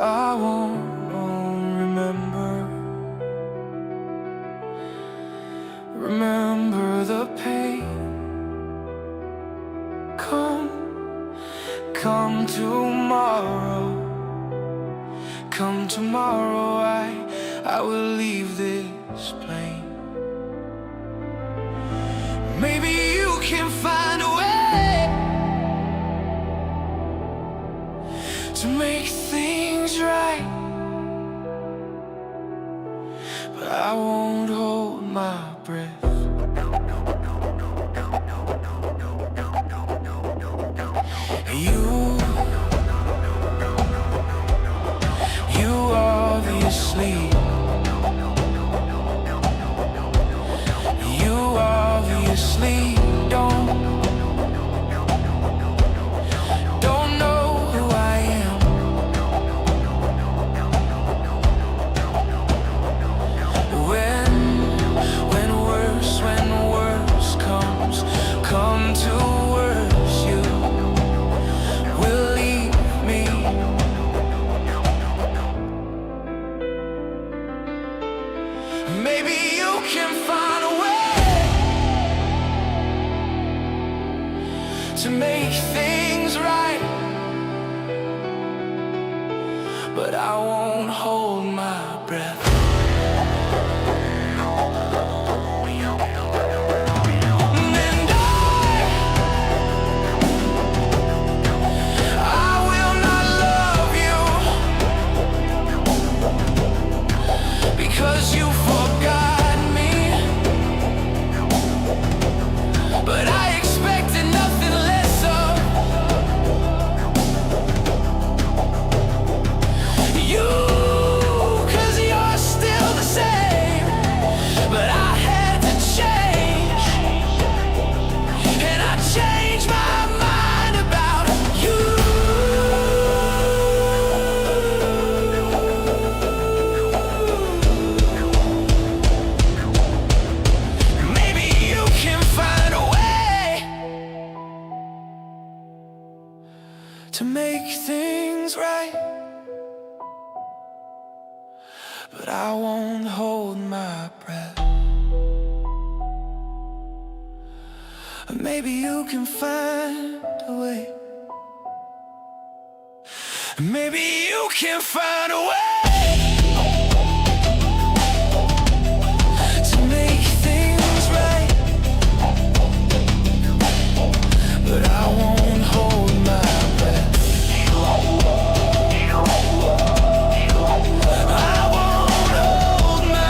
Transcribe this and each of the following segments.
I won't remember the pain. Come tomorrow, I will leave this plane. Maybe you can find a way to make things right, but I won't hold my breath. You obviously don't know who I am. When worse come to worse, you will leave me. Maybe you can find a way to make things right, but I won't hold my breath. And I will not love you because you forgot me, but I expected nothing less of you, 'cause you're still the same. But I had to change, and I changed my mind about you. Maybe you can find a way to make things right, but I won't hold my breath. Maybe you can find a way. Maybe you can find a way to make things right, but I won't hold my breath. I won't hold my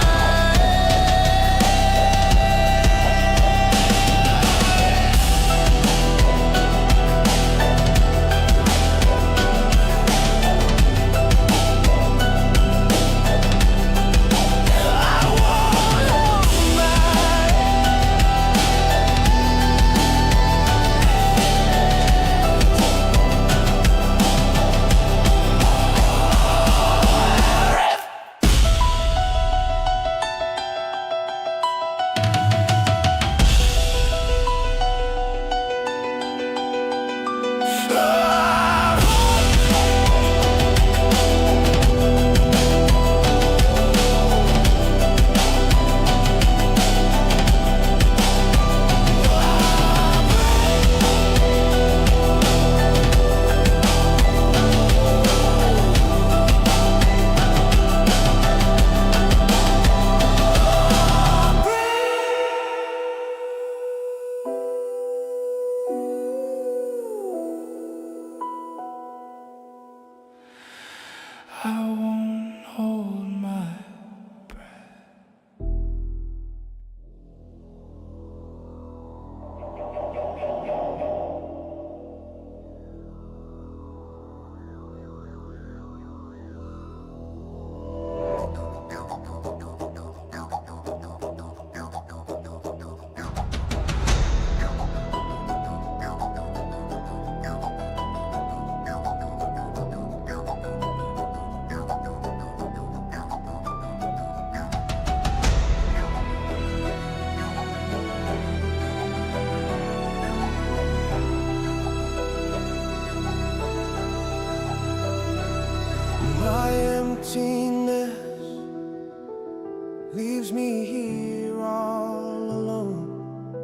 leaves me here all alone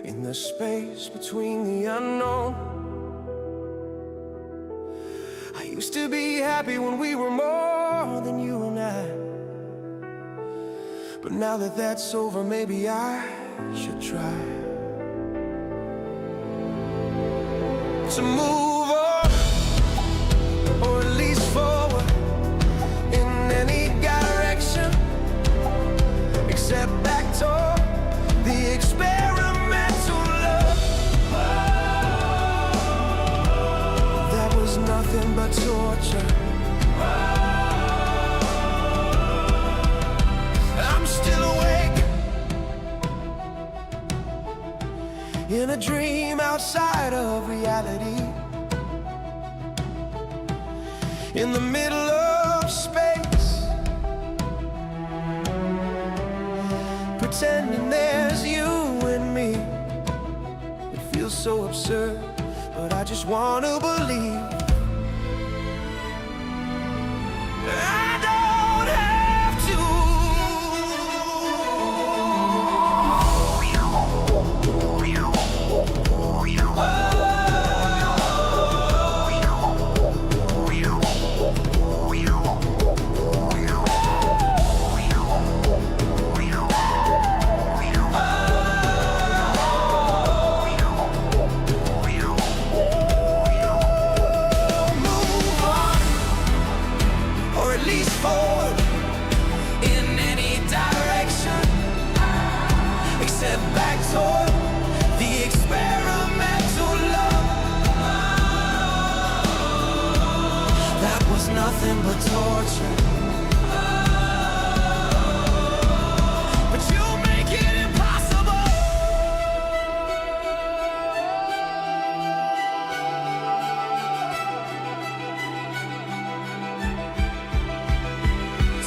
in the space between the unknown. I used to be happy when we were more than you and I, but now that that's over, maybe I should try to move on, or at least forward in any direction, except back toward the experimental love that was nothing but torture. I'm still awake in a dream outside of reality, in the middle of space, pretending there's you and me. It feels so absurd, but I just want to believe. I don't have to. Back toward the experimental love that was nothing but torture. But you make it impossible.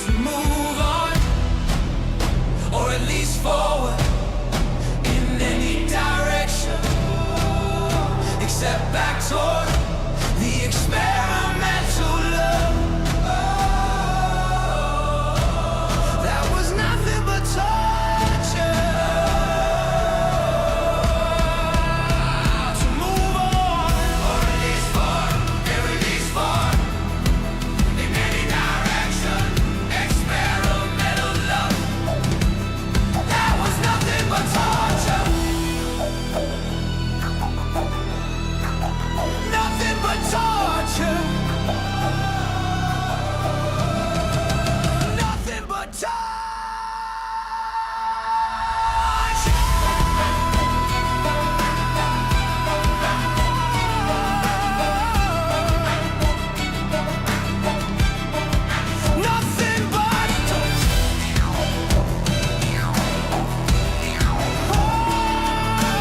To move on, or at least forward, except back toward the experimental love that was nothing but torture. To move on, or at least far, in any direction, experimental love that was nothing but torture. Nothing but torture. Nothing but torture. Nothing but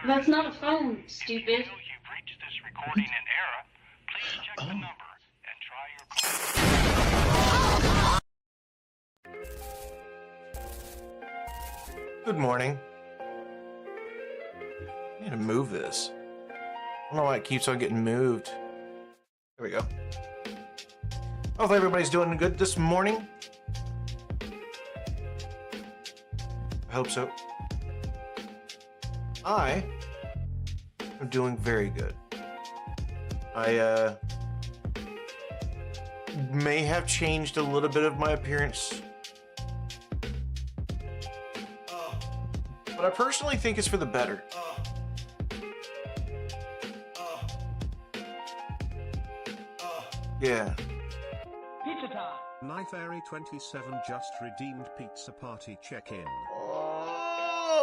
That's not a phone, stupid. You've reached this recording in error. Please check the number and try your call. Good morning. I need to move this. I don't know why it keeps on getting moved. There we go. Hopefully everybody's doing good this morning. I hope so. I am doing very good. I may have changed a little bit of my appearance, but I personally think it's for the better. Yeah. Pizza time. Nyfairy27 just redeemed pizza party check-in.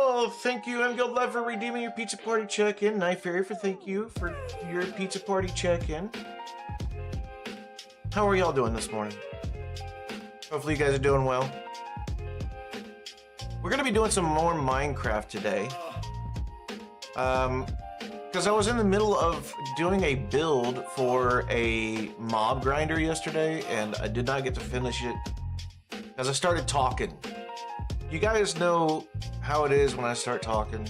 Oh, thank you, MGuild Love, for redeeming your pizza party check-in. Night Fairy, for thank you for your pizza party check-in. How are y'all doing this morning? Hopefully you guys are doing well. We're gonna be doing some more Minecraft today. Because I was in the middle of doing a build for a mob grinder yesterday, and I did not get to finish it as I started talking. You guys know how it is when I start talking.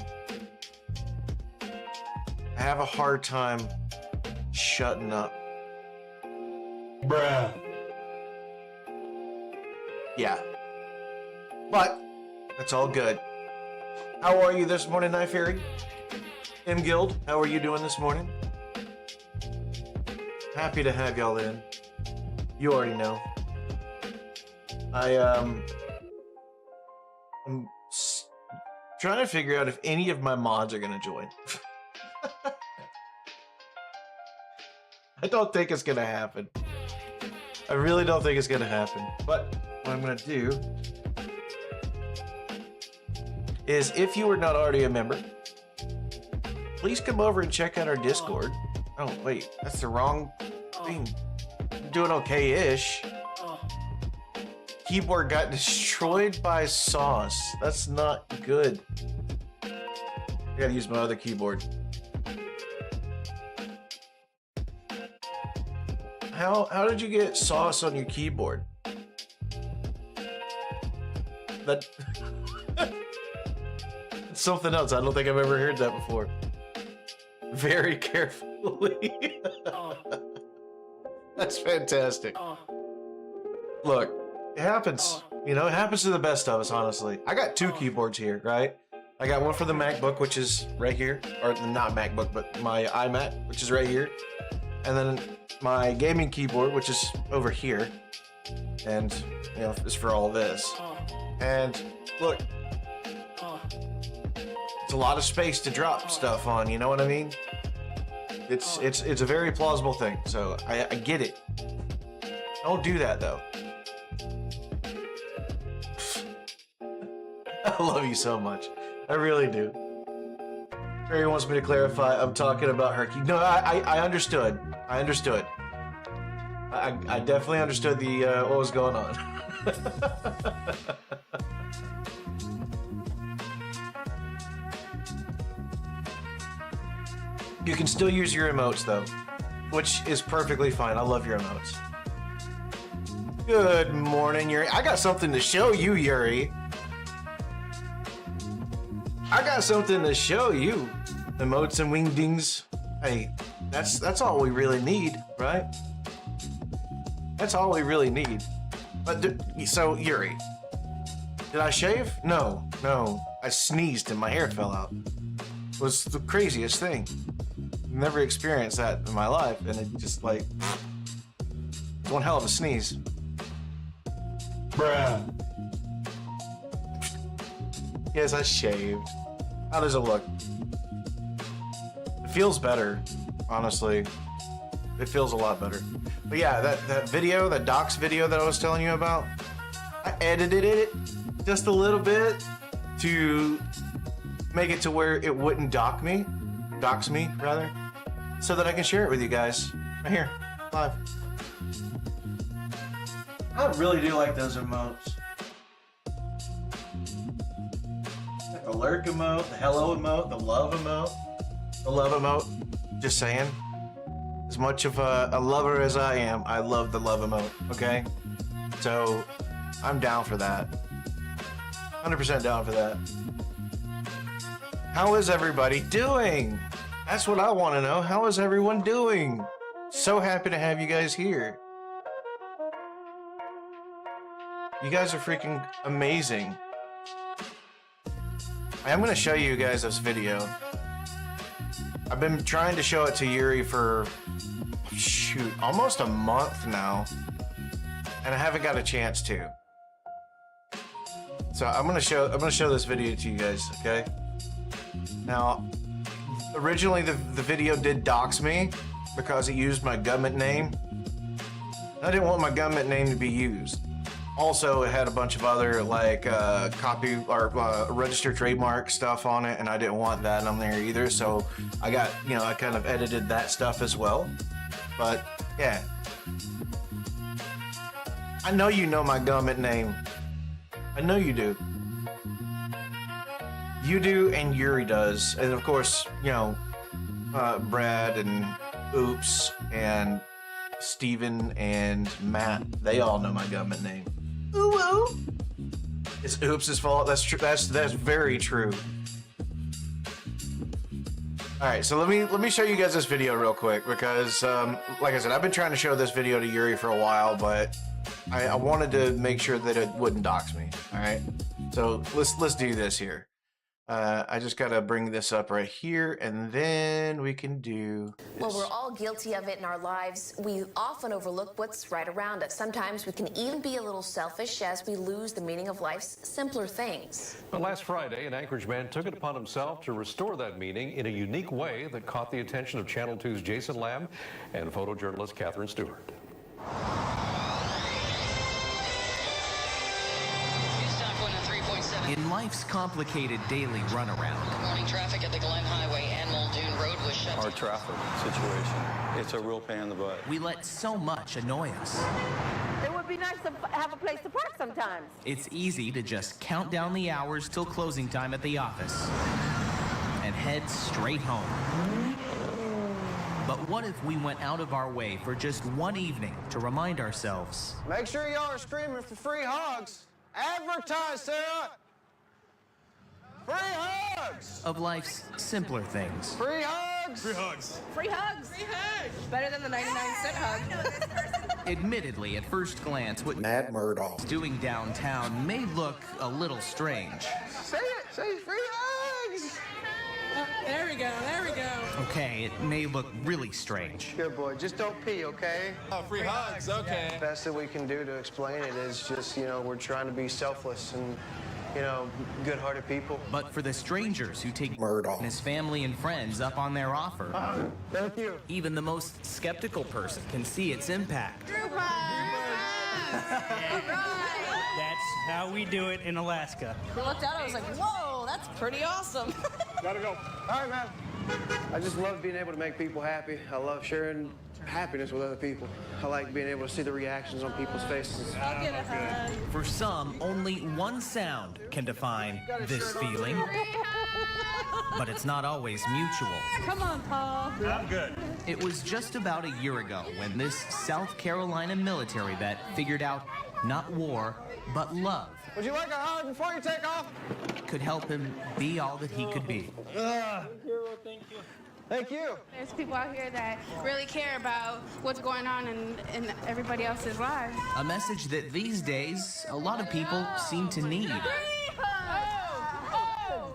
I have a hard time shutting up. Bruh. Yeah. But that's all good. How are you this morning, Night Fairy? M Guild, how are you doing this morning? Happy to have y'all in. You already know. I'm trying to figure out if any of my mods are gonna join. I don't think it's gonna happen. I really don't think it's gonna happen. But what I'm gonna do is, if you are not already a member, please come over and check out our Discord. Oh, wait, that's the wrong thing. I'm doing okay-ish. Keyboard got destroyed by Sauce. That's not good. I gotta use my other keyboard. How did you get Sauce on your keyboard? That it's something else. I don't think I've ever heard that before. Very carefully. That's fantastic. Look, it happens. You know, it happens to the best of us, honestly. I got two keyboards here, right? I got one for the MacBook, which is right here. Or not MacBook, but my iMac, which is right here. And then my gaming keyboard, which is over here. And, you know, it's for all this. And look, it's a lot of space to drop stuff on, you know what I mean? It's a very plausible thing, so I get it. Don't do that though. I love you so much. I really do. Barry wants me to clarify, I'm talking about her key. No, I understood. I understood. I definitely understood the what was going on. You can still use your emotes though, which is perfectly fine. I love your emotes. Good morning, Yuri. I got something to show you, Yuri. I got something to show you. Emotes and wingdings. Hey, that's all we really need, right? That's all we really need. But so Yuri, did I shave? No. I sneezed and my hair fell out. It was the craziest thing. Never experienced that in my life, and it just like one hell of a sneeze. Bruh. Yes, I shaved. How does it look? It feels better, honestly. It feels a lot better. But yeah, that video, that docs video that I was telling you about, I edited it just a little bit to make it to where it wouldn't dox me rather, so that I can share it with you guys right here, live. I really do like those emotes. Like the lurk emote, the hello emote, the love emote. The love emote, just saying. As much of a lover as I am, I love the love emote, okay? So, I'm down for that. 100% down for that. How is everybody doing? That's what I want to know. How is everyone doing? So happy to have you guys here. You guys are freaking amazing. I'm going to show you guys this video. I've been trying to show it to Yuri for, shoot, almost a month now. And I haven't got a chance to. So I'm gonna show this video to you guys, okay? Now, originally the video did dox me because it used my government name. I didn't want my government name to be used. Also, it had a bunch of other like copy or registered trademark stuff on it, and I didn't want that on there either. So I got, you know, I kind of edited that stuff as well. But yeah, I know you know my government name. I know you do. You do, and Yuri does, and of course, you know, Brad and Oops and Steven and Matt. They all know my government name. Ooh, ooh. It's Oops' fault. That's true. That's very true. All right, so let me show you guys this video real quick because, like I said, I've been trying to show this video to Yuri for a while, but I wanted to make sure that it wouldn't dox me. All right, so let's do this here. I just gotta bring this up right here, and then we can do this. Well, we're all guilty of it in our lives. We often overlook what's right around us. Sometimes we can even be a little selfish as we lose the meaning of life's simpler things. But last Friday, an Anchorage man took it upon himself to restore that meaning in a unique way that caught the attention of Channel 2's Jason Lamb and photojournalist Catherine Stewart. In life's complicated daily runaround, Morning traffic at the Glen Highway and Muldoon Road was shut Our down. traffic situation, it's a real pain in the butt. we let so much annoy us. It would be nice to have a place to park sometimes. It's easy to just count down the hours till closing time at the office and head straight home. But what if we went out of our way for just one evening to remind ourselves, Make sure y'all are screaming for free hugs. Advertise, Sarah! Free hugs! of life's simpler things? Free hugs! Free hugs. Free hugs. Better than the 99-cent hug. Admittedly, at first glance, what Matt Murdoch. doing downtown may look a little strange. Say it! Say free hugs! There we go. There we go. Okay, it may look really strange. Good boy. Just don't pee, okay? Free hugs, okay. The best that we can do to explain it is just, we're trying to be selfless and, good-hearted people. But for the strangers who take Murdoch. his family and friends up on their offer, Thank you. even the most skeptical person can see its impact. That's how we do it in Alaska. I looked out, I was like, whoa, that's pretty awesome. Gotta go. All right, man. I just love being able to make people happy. I love sharing happiness with other people. I like being able to see the reactions on people's faces. I'll get a hug. For some, only one sound can define this feeling, but it's not always mutual. Come on, Paul. I'm good. It was just about a year ago when this South Carolina military vet figured out not war, but love Would you like a hug before you take off? could help him be all that he could be. Thank you. There's people out here that really care about what's going on in everybody else's lives. A message that these days a lot of people seem to need.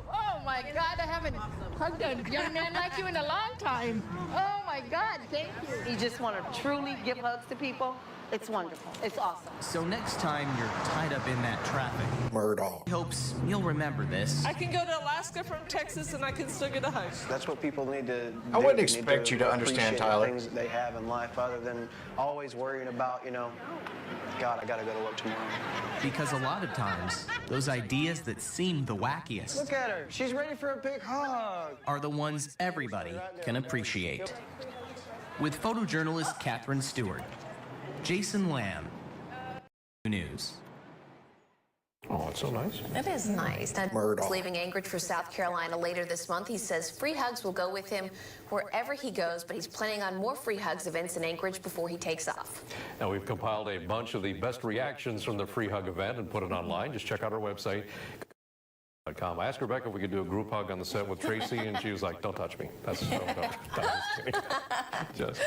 Oh my God, I haven't hugged a young man like you in a long time. Oh my God, thank you. You just want to truly give hugs to people. It's wonderful. It's awesome. So next time you're tied up in that traffic, Murdoch. he hopes you'll remember this. I can go to Alaska from Texas and I can still get a hug. That's what people need to do. I wouldn't They need expect you to understand, appreciate Tyler. the things that they have in life other than always worrying about, God, I gotta go to work tomorrow. Because a lot of times, those ideas that seem the wackiest Look at her. She's ready for a big hug. are the ones everybody can appreciate. With photojournalist Catherine Stewart, Jason Lamb, News. Oh, it's so nice. It is nice. Now, Murdoch. he's leaving Anchorage for South Carolina later this month. He says free hugs will go with him wherever he goes, but he's planning on more free hugs events in Anchorage before he takes off. Now, we've compiled a bunch of the best reactions from the free hug event and put it online. Just check out our website. I asked Rebecca if we could do a group hug on the set with Tracy, and she was like, "Don't touch me." That's no, just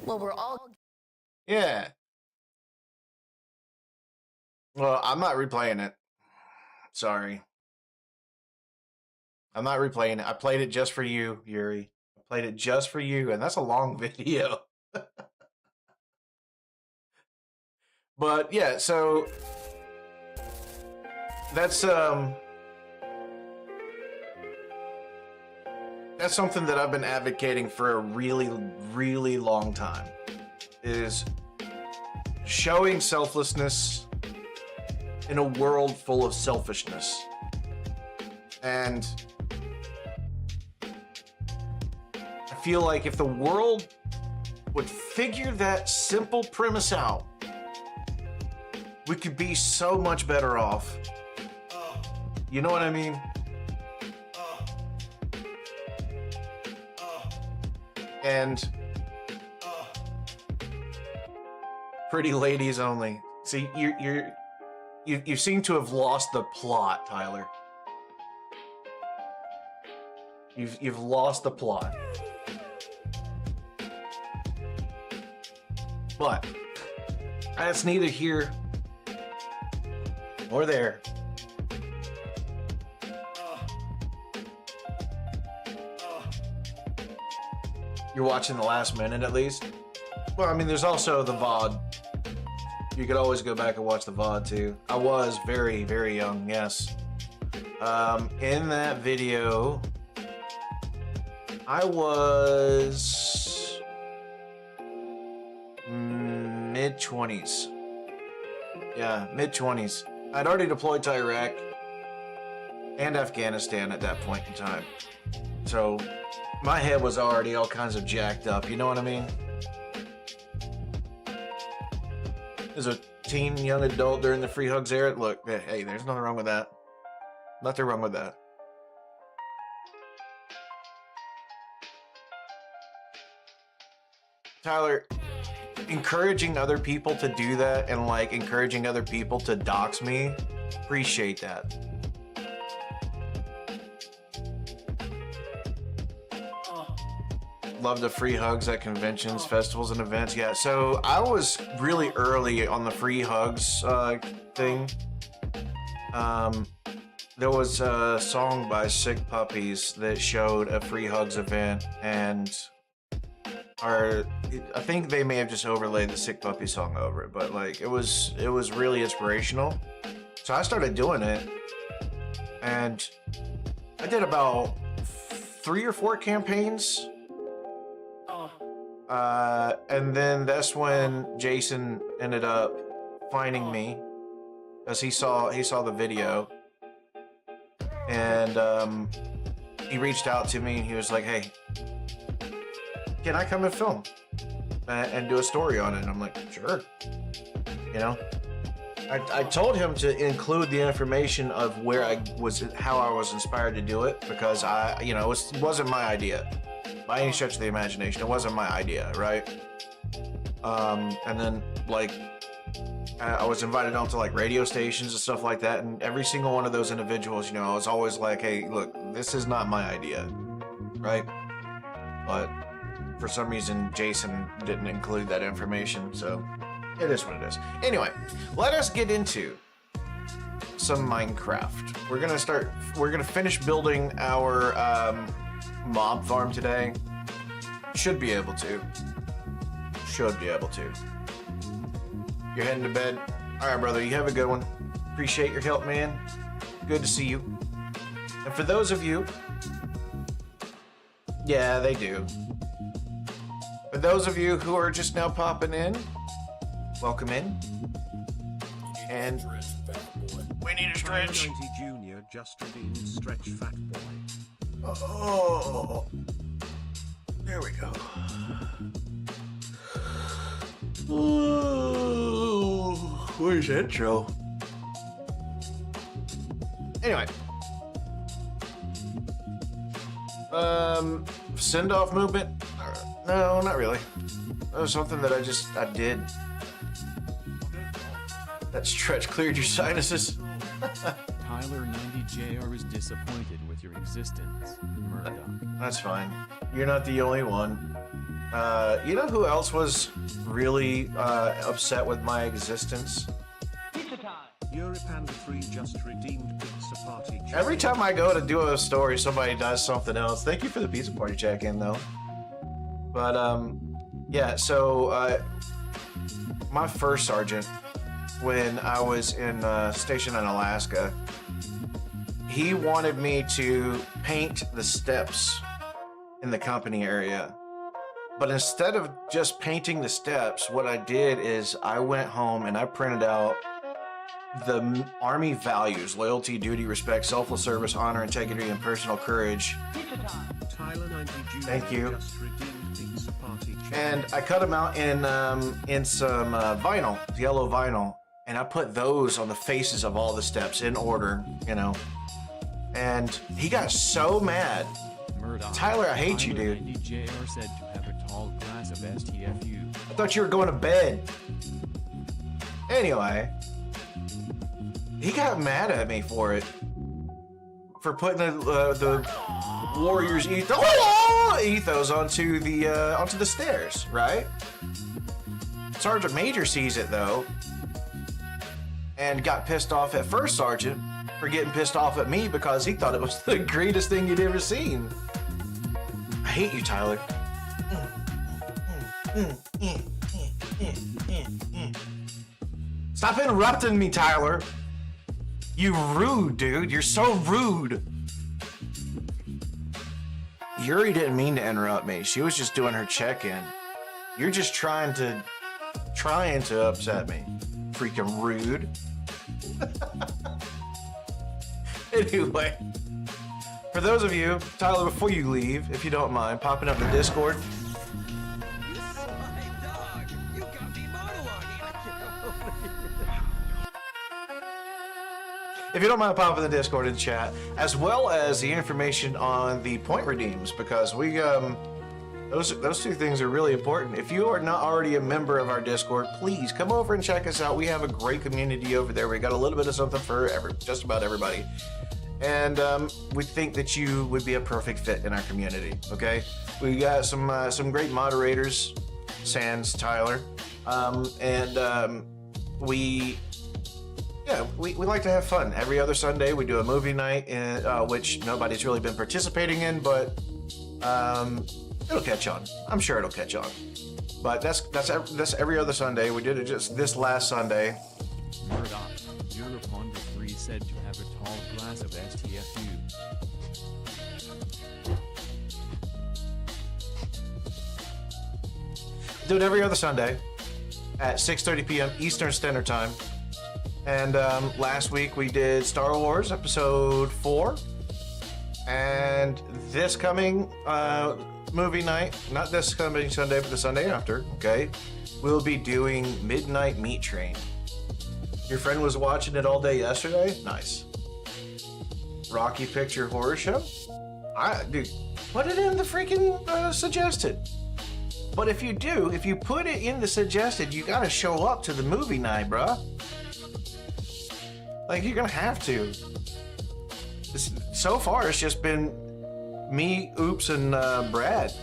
Well, we're all Yeah. Well, I'm not replaying it. Sorry. I'm not replaying it. I played it just for you, Yuri. I played it just for you, and that's a long video. But yeah, so that's something that I've been advocating for a really, really long time. Is showing selflessness in a world full of selfishness. And I feel like if the world would figure that simple premise out, we could be so much better off. You know what I mean? And pretty ladies only. See, you seem to have lost the plot, Tyler. You've lost the plot. But that's neither here nor there. You're watching the last minute at least. Well, I mean, there's also the VOD. You could always go back and watch the VOD too. I was very, very young, yes. In that video, I was mid-20s. Yeah, mid-20s. I'd already deployed to Iraq and Afghanistan at that point in time. So my head was already all kinds of jacked up, you know what I mean? As a teen, young adult during the free hugs era, look, hey, there's nothing wrong with that. Nothing wrong with that. Tyler, encouraging other people to do that and like encouraging other people to dox me, appreciate that. Love the free hugs at conventions, festivals, and events. Yeah, so I was really early on the free hugs thing. There was a song by Sick Puppies that showed a free hugs event, and I think they may have just overlaid the Sick Puppy song over it, but like it was really inspirational. So I started doing it, and I did about 3 or 4 campaigns. And then that's when Jason ended up finding me, because he saw the video, and he reached out to me and he was like, "Hey, can I come and film and do a story on it?" And I'm like, "Sure." You know, I told him to include the information of how I was inspired to do it, because it wasn't my idea. By any stretch of the imagination, it wasn't my idea, right? And then like I was invited onto like radio stations and stuff like that, and every single one of those individuals, I was always like, "Hey, look, this is not my idea," right? But for some reason, Jason didn't include that information, so it is what it is. Anyway, let us get into some Minecraft. We're gonna finish building our mob farm today. Should be able to. You're heading to bed? Alright, brother, you have a good one. Appreciate your help, man. Good to see you. And for those of you... Yeah, they do. For those of you who are just now popping in, welcome in. And... we need a stretch. 90 Junior just redeemed stretch fat boy. Oh, there we go. Ooh, where's that intro? Anyway, send off movement? No, not really. That was something that I did. That stretch cleared your sinuses. Tyler 90JR is disappointed with your existence, Murdoch. That's fine. You're not the only one. You know who else was really upset with my existence? Europan 3 just redeemed pizza party. Every time I go to do a story, somebody does something else. Thank you for the pizza party check-in, though. But yeah. So my first sergeant, when I was in stationed in Alaska, he wanted me to paint the steps in the company area. But instead of just painting the steps, what I did is I went home and I printed out the Army values: loyalty, duty, respect, selfless service, honor, integrity, and personal courage. Tyler 90 Junior Thank you. Just redeemed pizza party. And I cut them out in some vinyl, yellow vinyl, and I put those on the faces of all the steps in order, And he got so mad. Murdoch. Tyler, I hate you, dude. 90JR said to have a tall glass of STFU. I thought you were going to bed. Anyway, he got mad at me for it. For putting the Warriors ethos onto the stairs, right? Sergeant Major sees it though, and got pissed off at First Sergeant for getting pissed off at me because he thought it was the greatest thing he'd ever seen. I hate you, Tyler. Stop interrupting me, Tyler. You rude, dude. You're so rude. Yuri didn't mean to interrupt me. She was just doing her check-in. You're just trying to upset me. Freaking rude. Anyway, for those of you, Tyler, before you leave, if you don't mind, popping up the Discord. If you don't mind popping the Discord and chat, as well as the information on the point redeems, because we those two things are really important. If you are not already a member of our Discord, please come over and check us out. We have a great community over there. We got a little bit of something for just about everybody, and we think that you would be a perfect fit in our community. Okay, we got some great moderators, sans Tyler, we like to have fun. Every other Sunday, we do a movie night, which nobody's really been participating in, but it'll catch on. I'm sure it'll catch on. But that's every other Sunday. We did it just this last Sunday. Murdoch, Europonder 3 said to have a tall glass of STFU. Do it every other Sunday at 6:30 p.m. Eastern Standard Time. And last week we did Star Wars Episode 4. And this coming movie night, not this coming Sunday, but the Sunday after, okay, we'll be doing Midnight Meat Train. Your friend was watching it all day yesterday? Nice. Rocky Picture Horror Show? Dude, put it in the freaking suggested. But if you put it in the suggested, you gotta show up to the movie night, bruh. Like, you're gonna have to. So far, it's just been me, Oops, and Brad.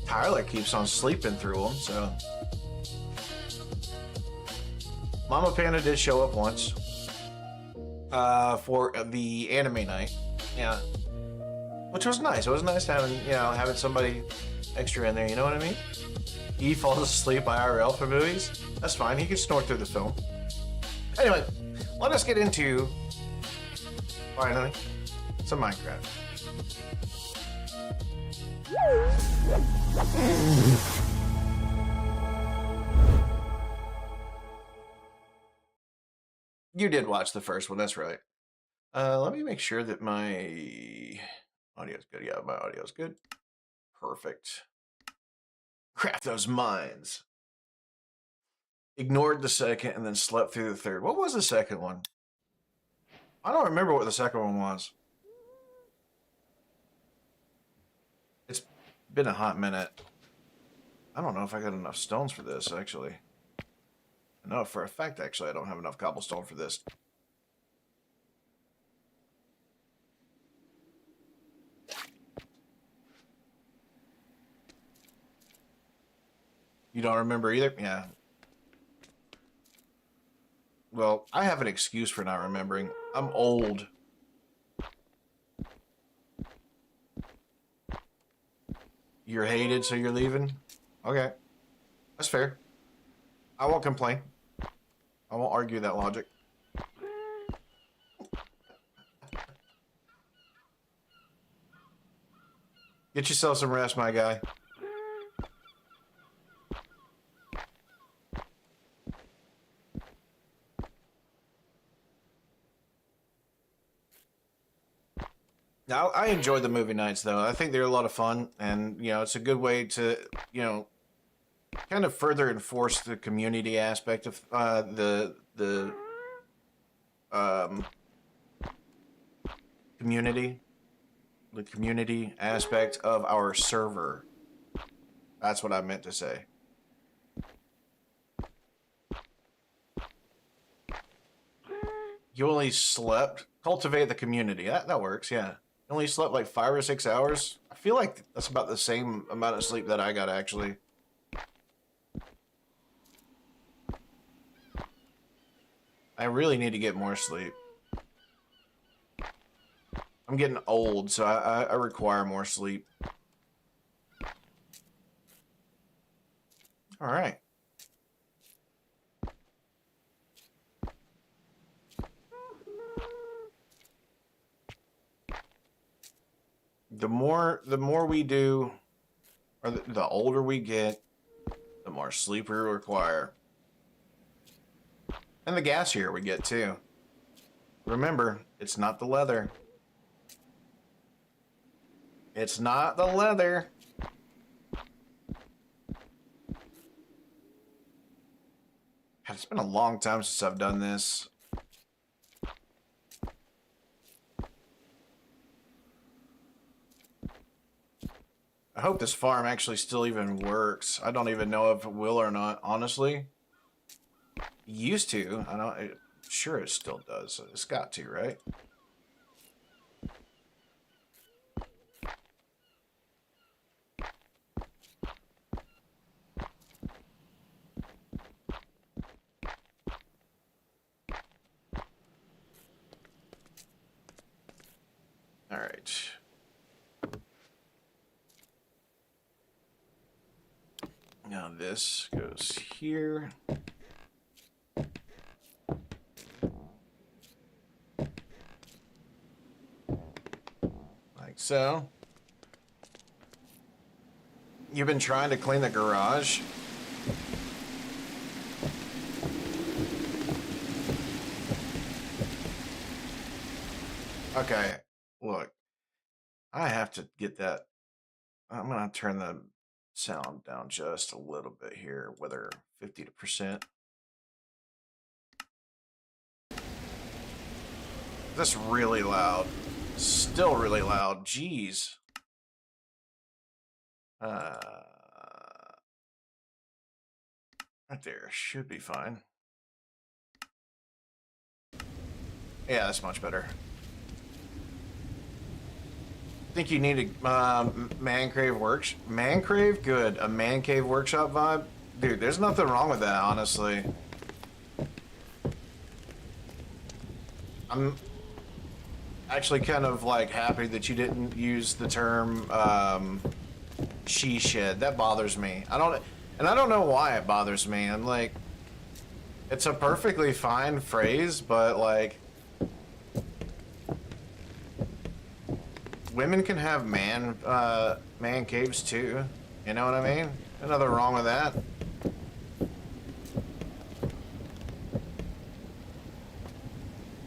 Tyler keeps on sleeping through them, so. Mama Panda did show up once for the anime night, yeah, which was nice. It was nice having somebody extra in there. You know what I mean? He falls asleep IRL for movies. That's fine. He can snore through the film. Anyway. Let us get into, finally, some Minecraft. You did watch the first one, that's right. Let me make sure that my audio's good. Yeah, my audio's good. Perfect. Craft those mines. Ignored the second and then slept through the third. What was the second one? I don't remember what the second one was. It's been a hot minute. I don't know if I got enough stones for this, actually. I know for a fact, actually, I don't have enough cobblestone for this. You don't remember either? Yeah. Well, I have an excuse for not remembering. I'm old. You're hated, so you're leaving? Okay. That's fair. I won't complain. I won't argue that logic. Get yourself some rest, my guy. Now, I enjoy the movie nights, though. I think they're a lot of fun, and, it's a good way to, kind of further enforce the community aspect of the community aspect of our server. That's what I meant to say. You only slept. Cultivate the community. That works. Yeah. You only slept like 5 or 6 hours. I feel like that's about the same amount of sleep that I got actually. I really need to get more sleep. I'm getting old, so I require more sleep. All right. The more we do, or the older we get, the more sleep we require. And the gassier we get too. Remember, it's not the leather. It's not the leather. God, it's been a long time since I've done this. I hope this farm actually still even works. I don't even know if it will or not, honestly. It used to. I'm sure it still does. It's got to, right? All right. Now this goes here. Like so. You've been trying to clean the garage? Okay, look. I have to get that. I'm gonna turn the sound down just a little bit here, whether 50%. That's really loud. Still really loud. Jeez. Right there should be fine. Yeah, that's much better. Think you need a man cave workshop? Man cave? Good. A man cave workshop vibe? Dude, there's nothing wrong with that, honestly. I'm actually kind of like happy that you didn't use the term she shed. That bothers me. I don't know why it bothers me. I'm like, it's a perfectly fine phrase, but like, women can have man caves too. You know what I mean? There's nothing wrong with that.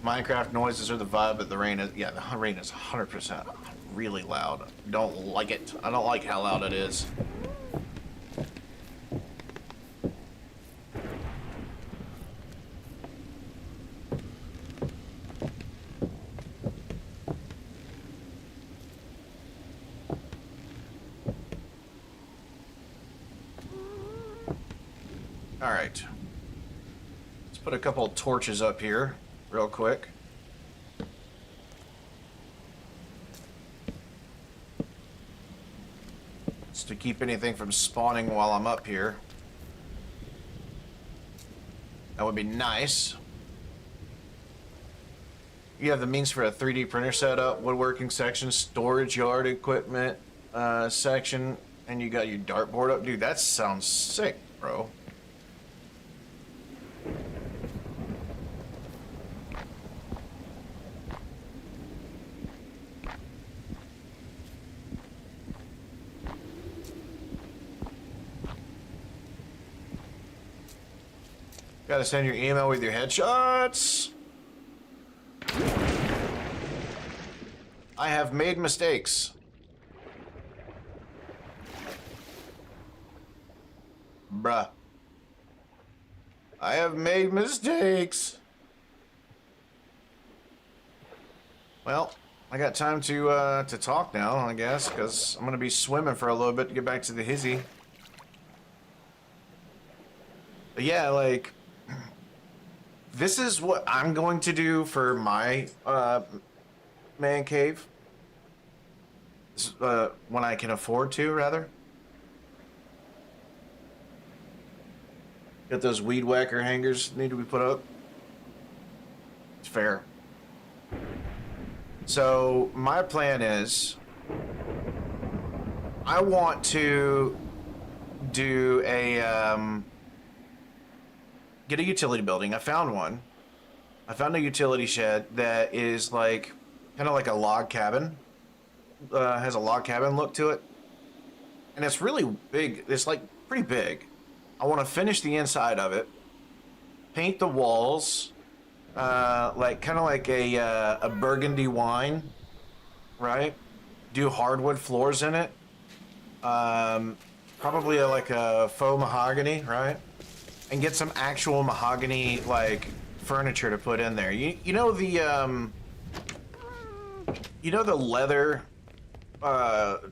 Minecraft noises are the vibe, but the rain is, yeah, the rain is 100% really loud. Don't like it. I don't like how loud it is. All right. Let's put a couple of torches up here real quick. Just to keep anything from spawning while I'm up here. That would be nice. You have the means for a 3D printer setup, woodworking section, storage yard equipment section, and you got your dartboard up. Dude, that sounds sick, bro. Gotta send your email with your headshots. I have made mistakes. Bruh. I have made mistakes. Well, I got time to talk now, I guess, because I'm gonna be swimming for a little bit to get back to the hizzy. But yeah, like, this is what I'm going to do for my man cave. When I can afford to, rather. Get those weed whacker hangers need to be put up. It's fair. So my plan is, I want to do a get a utility building. I found one. I found a utility shed that is like kind of like a log cabin. Has a log cabin look to it, and it's really big. It's like pretty big. I want to finish the inside of it, paint the walls, like kind of like a burgundy wine, right? Do hardwood floors in it, probably like a faux mahogany, right? And get some actual mahogany like furniture to put in there. You know the leather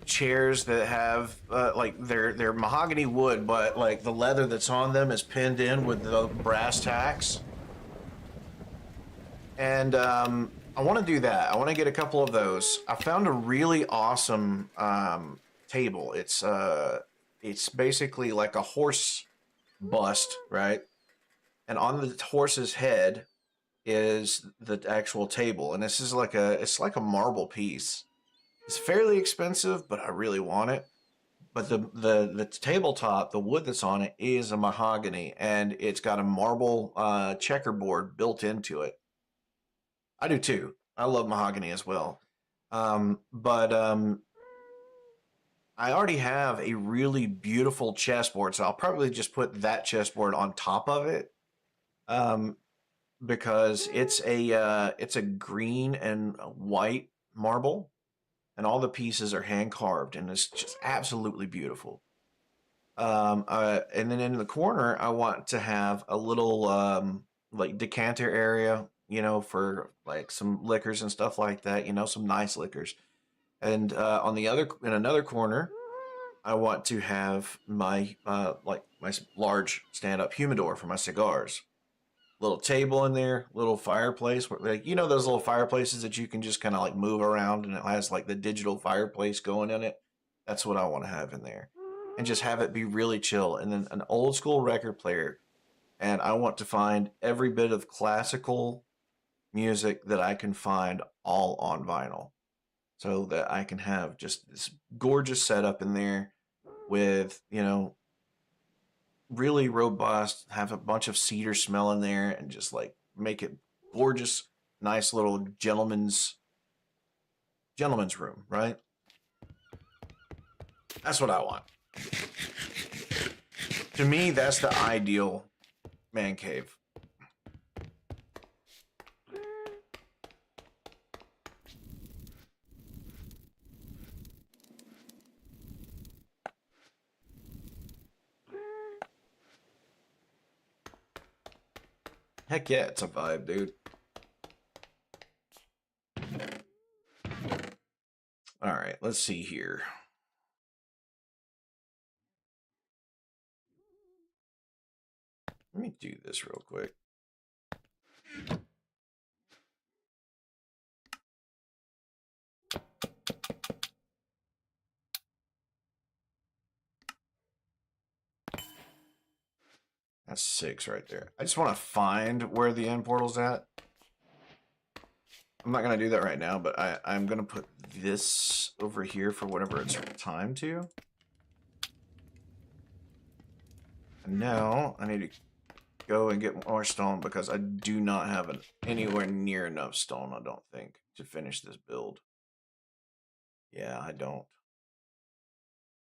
chairs that have like they're mahogany wood, but like the leather that's on them is pinned in with the brass tacks. And I want to do that. I want to get a couple of those. I found a really awesome table. It's basically like a horse bust, right? And on the horse's head is the actual table, and this is like it's like a marble piece. It's fairly expensive, but I really want it. But the tabletop, the wood that's on it is a mahogany, and it's got a marble checkerboard built into it. I do too. I love mahogany as well. But I already have a really beautiful chessboard, so I'll probably just put that chessboard on top of it. Because it's a green and white marble. And all the pieces are hand carved, and it's just absolutely beautiful. And then in the corner, I want to have a little like decanter area, you know, for like some liquors and stuff like that. You know, some nice liquors. And in another corner, I want to have my like my large stand-up humidor for my cigars. Little table in there, little fireplace, where, like, you know, those little fireplaces that you can just kind of like move around, and it has like the digital fireplace going in it. That's what I want to have in there, and just have it be really chill. And then an old school record player, and I want to find every bit of classical music that I can find all on vinyl, so that I can have just this gorgeous setup in there with, you know, really robust, have a bunch of cedar smell in there, and just like make it gorgeous, nice little gentleman's room, right? That's what I want. To me, that's the ideal man cave. Heck yeah, it's a vibe, dude. All right, let's see here. Let me do this real quick. That's 6 right there. I just want to find where the end portal's at. I'm not going to do that right now, but I'm going to put this over here for whatever it's timed to. And now I need to go and get more stone, because I do not have anywhere near enough stone, I don't think, to finish this build. Yeah, I don't.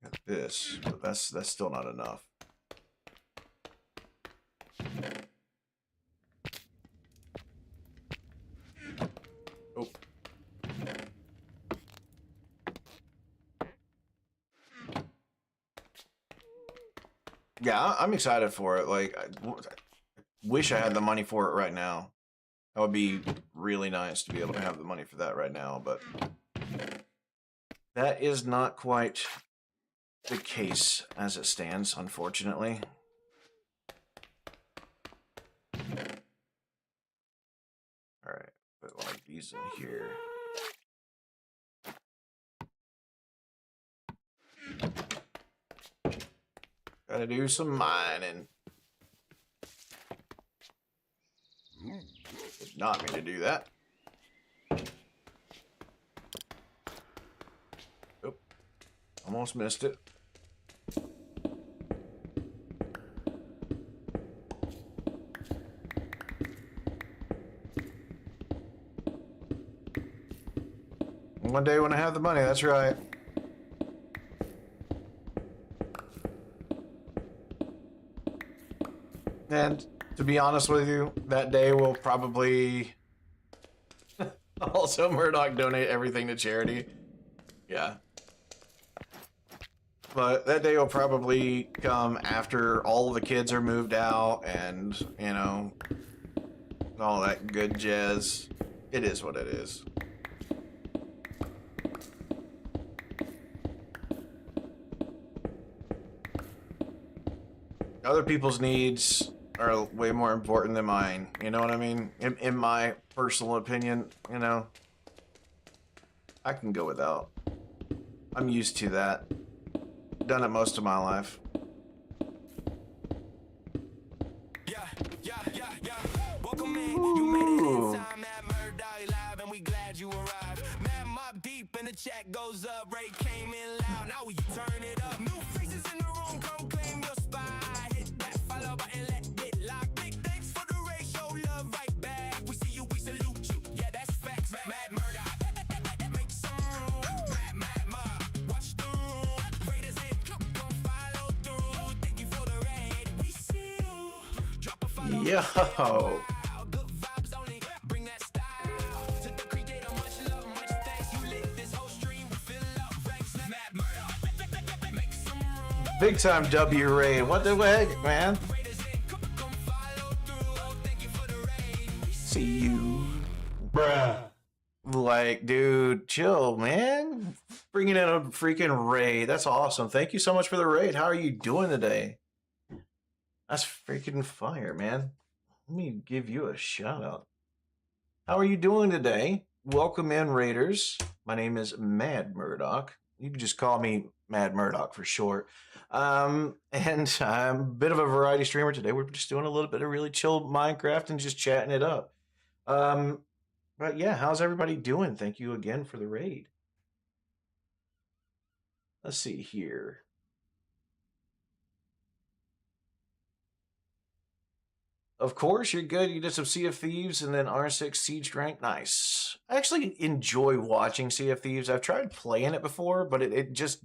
Got this, but that's still not enough. Oh. Yeah, I'm excited for it. Like, I wish I had the money for it right now. That would be really nice to be able to have the money for that right now, but that is not quite the case as it stands, unfortunately. Put like these in here. Gotta do some mining. Did not mean to do that. Oh, almost missed it. One day when I have the money, that's right. And to be honest with you, that day will probably also Murdoch donate everything to charity. Yeah. But that day will probably come after all the kids are moved out and, you know, all that good jazz. It is what it is. Other people's needs are way more important than mine. You know what I mean? In my personal opinion, you know, I can go without. I'm used to that. Done it most of my life. Welcome in. You made it in time at Murdoch Live, and we glad you arrived. Mad Mob deep, and the chat goes up. Ray came in loud. Now we turn it up. New faces in the room. Come claim your spot. Hit that follow button. Let it lock. Big thanks for the Ray show. Love right back. We see you. We salute you. Yeah, that's facts. Mad Murdoch. Make some room. Mad Mob. Watch the room. Raiders in. Come follow through. Thank you for the raid. We see you. Drop a follow. Yo. Big time W raid. What the heck, man? See you. Bruh. Like, dude, chill, man. Bringing in a freaking raid. That's awesome. Thank you so much for the raid. How are you doing today? That's freaking fire, man. Let me give you a shout out. How are you doing today? Welcome in, Raiders. My name is Mad Murdoch. You can just call me Mad Murdoch for short. And I'm a bit of a variety streamer today. We're just doing a little bit of really chill Minecraft and just chatting it up. But yeah, how's everybody doing? Thank you again for the raid. Let's see here. Of course, you're good. You did some Sea of Thieves and then R6 Siege Rank. Nice. I actually enjoy watching Sea of Thieves. I've tried playing it before, but it just...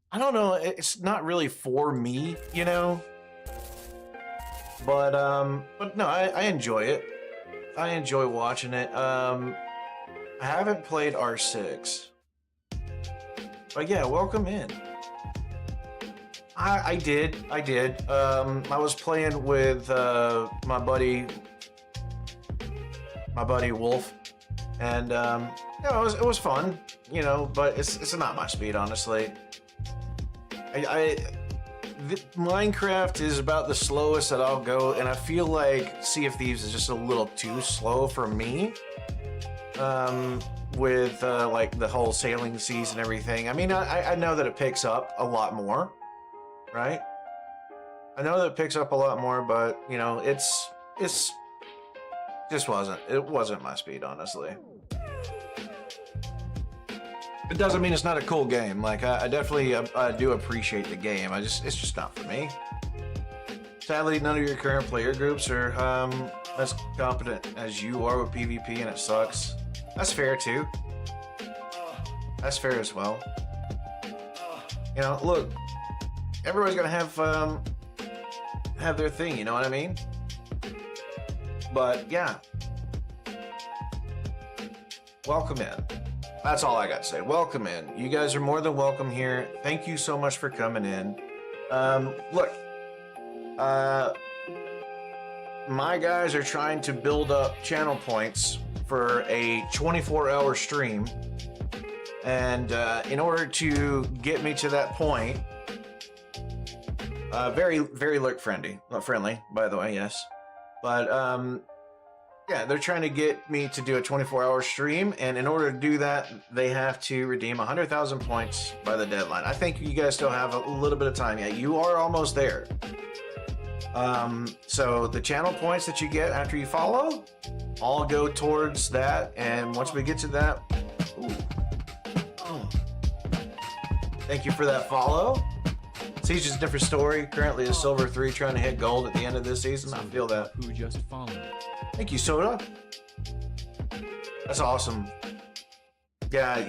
I don't know. It's not really for me, you know? But no, I enjoy it. I enjoy watching it. I haven't played R6. But yeah, welcome in. I did. I was playing with my buddy Wolf, and you know, it was fun, you know, but it's not my speed, honestly. Minecraft is about the slowest that I'll go, and I feel like Sea of Thieves is just a little too slow for me. With like the whole sailing seas and everything. I mean, I know that it picks up a lot more. Right? I know that it picks up a lot more, but you know, it wasn't my speed, honestly. It doesn't mean it's not a cool game. Like I definitely do appreciate the game. It's just not for me. Sadly, none of your current player groups are as competent as you are with PvP, and it sucks. That's fair too. That's fair as well. You know, look. Everybody's gonna have their thing, you know what I mean? But yeah, welcome in. That's all I got to say. Welcome in. You guys are more than welcome here. Thank you so much for coming in. Look, my guys are trying to build up channel points for a 24-hour stream, and in order to get me to that point. Very, very lurk friendly, by the way, yes. But Yeah, they're trying to get me to do a 24-hour stream, and in order to do that, they have to redeem 100,000 points by the deadline. I think you guys still have a little bit of time. Yeah, you are almost there. So the channel points that you get after you follow all go towards that, and once we get to that, thank you for that follow. Siege's a different story. Currently a silver 3 trying to hit gold at the end of this season. I feel that. Who just followed? Thank you, Soda. That's awesome. Yeah,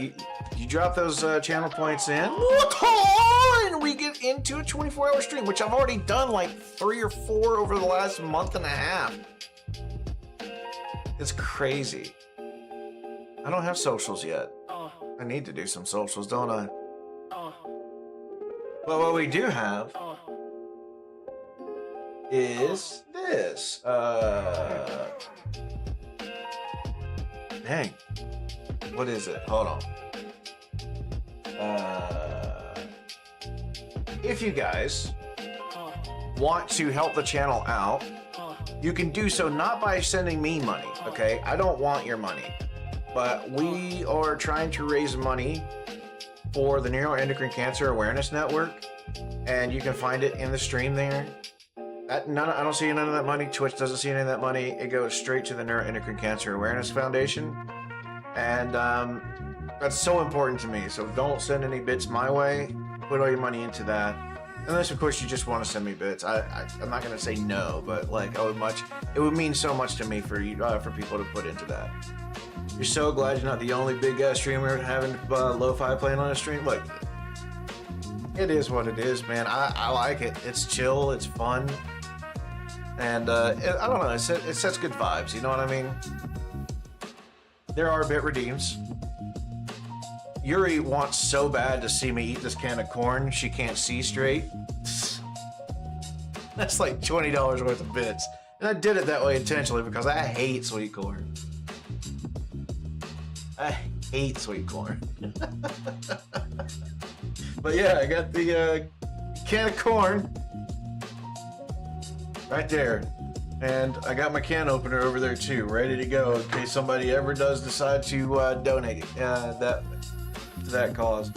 you drop those channel points in, and we get into a 24-hour stream, which I've already done like 3 or 4 over the last month and a half. It's crazy. I don't have socials yet. I need to do some socials, don't I? But what we do have is this. Dang. What is it? Hold on. If you guys want to help the channel out, you can do so not by sending me money, okay? I don't want your money. But we are trying to raise money for the Neuroendocrine Cancer Awareness Network, and you can find it in the stream there. I don't see none of that money. Twitch doesn't see any of that money. It goes straight to the Neuroendocrine Cancer Awareness Foundation, and that's so important to me. So don't send any bits my way. Put all your money into that, unless of course you just want to send me bits. I'm not gonna say no, but like it would mean so much to me for you for people to put into that. You're so glad you're not the only big streamer having lo-fi playing on a stream. Look, it is what it is, man. I like it. It's chill. It's fun. And I don't know. It sets good vibes. You know what I mean? There are bit redeems. Yuri wants so bad to see me eat this can of corn. She can't see straight. That's like $20 worth of bits. And I did it that way intentionally because I hate sweet corn. I hate sweet corn. But yeah, I got the can of corn right there. And I got my can opener over there too, ready to go in case somebody ever does decide to donate to that cause.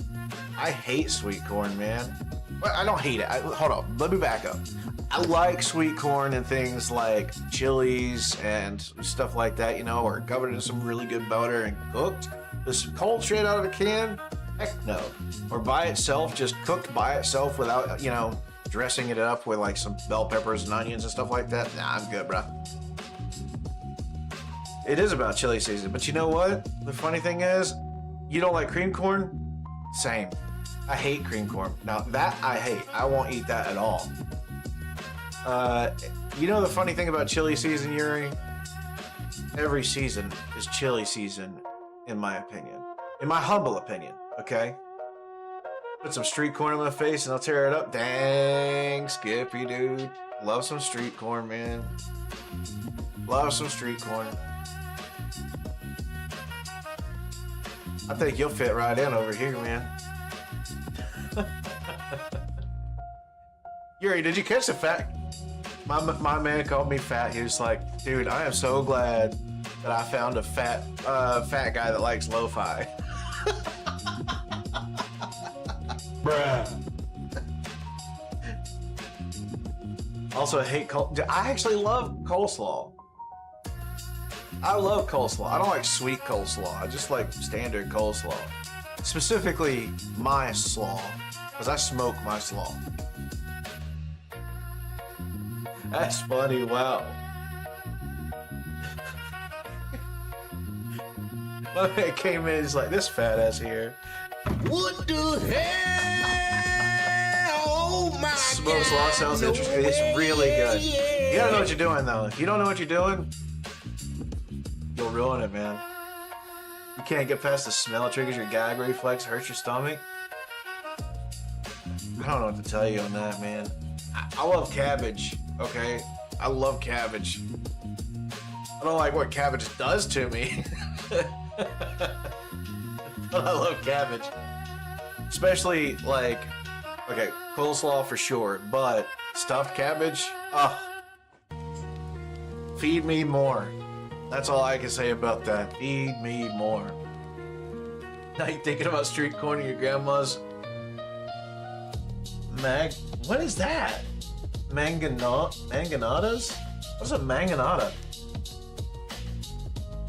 I hate sweet corn, man. Well, I don't hate it. Hold on, let me back up. I like sweet corn and things like chilies and stuff like that, you know, or covered in some really good butter and cooked. Just cold straight out of the can? Heck no. Or by itself, just cooked by itself without, you know, dressing it up with like some bell peppers and onions and stuff like that. Nah, I'm good, bro. It is about chili season, but you know what? The funny thing is, you don't like cream corn? Same. I hate cream corn. Now that I hate. I won't eat that at all. You know the funny thing about chili season, Yuri? Every season is chili season, in my opinion. In my humble opinion, okay? Put some street corn in my face and I'll tear it up. Dang, Skippy, dude. Love some street corn, man. Love some street corn. I think you'll fit right in over here, man. Yuri, did you catch the fact? My man called me fat. He was like, dude, I am so glad that I found a fat guy that likes lo-fi. Bruh. Also, I hate I actually love coleslaw. I love coleslaw. I don't like sweet coleslaw. I just like standard coleslaw. Specifically, my slaw. Because I smoke my slaw. That's funny, wow. My man came in, he's like, this fat ass here. What the hell? Oh my Smoke slaw sounds interesting. It's really good. You gotta know what you're doing, though. If you don't know what you're doing, you'll ruin it, man. You can't get past the smell, it triggers your gag reflex, hurts your stomach. I don't know what to tell you on that, man. I love cabbage, okay? I love cabbage. I don't like what cabbage does to me. But I love cabbage. Especially, like, okay, coleslaw for sure, but stuffed cabbage, feed me more. That's all I can say about that. Feed me more. Now you thinking about street corn in your grandma's what is that? Manganadas? What's a manganata?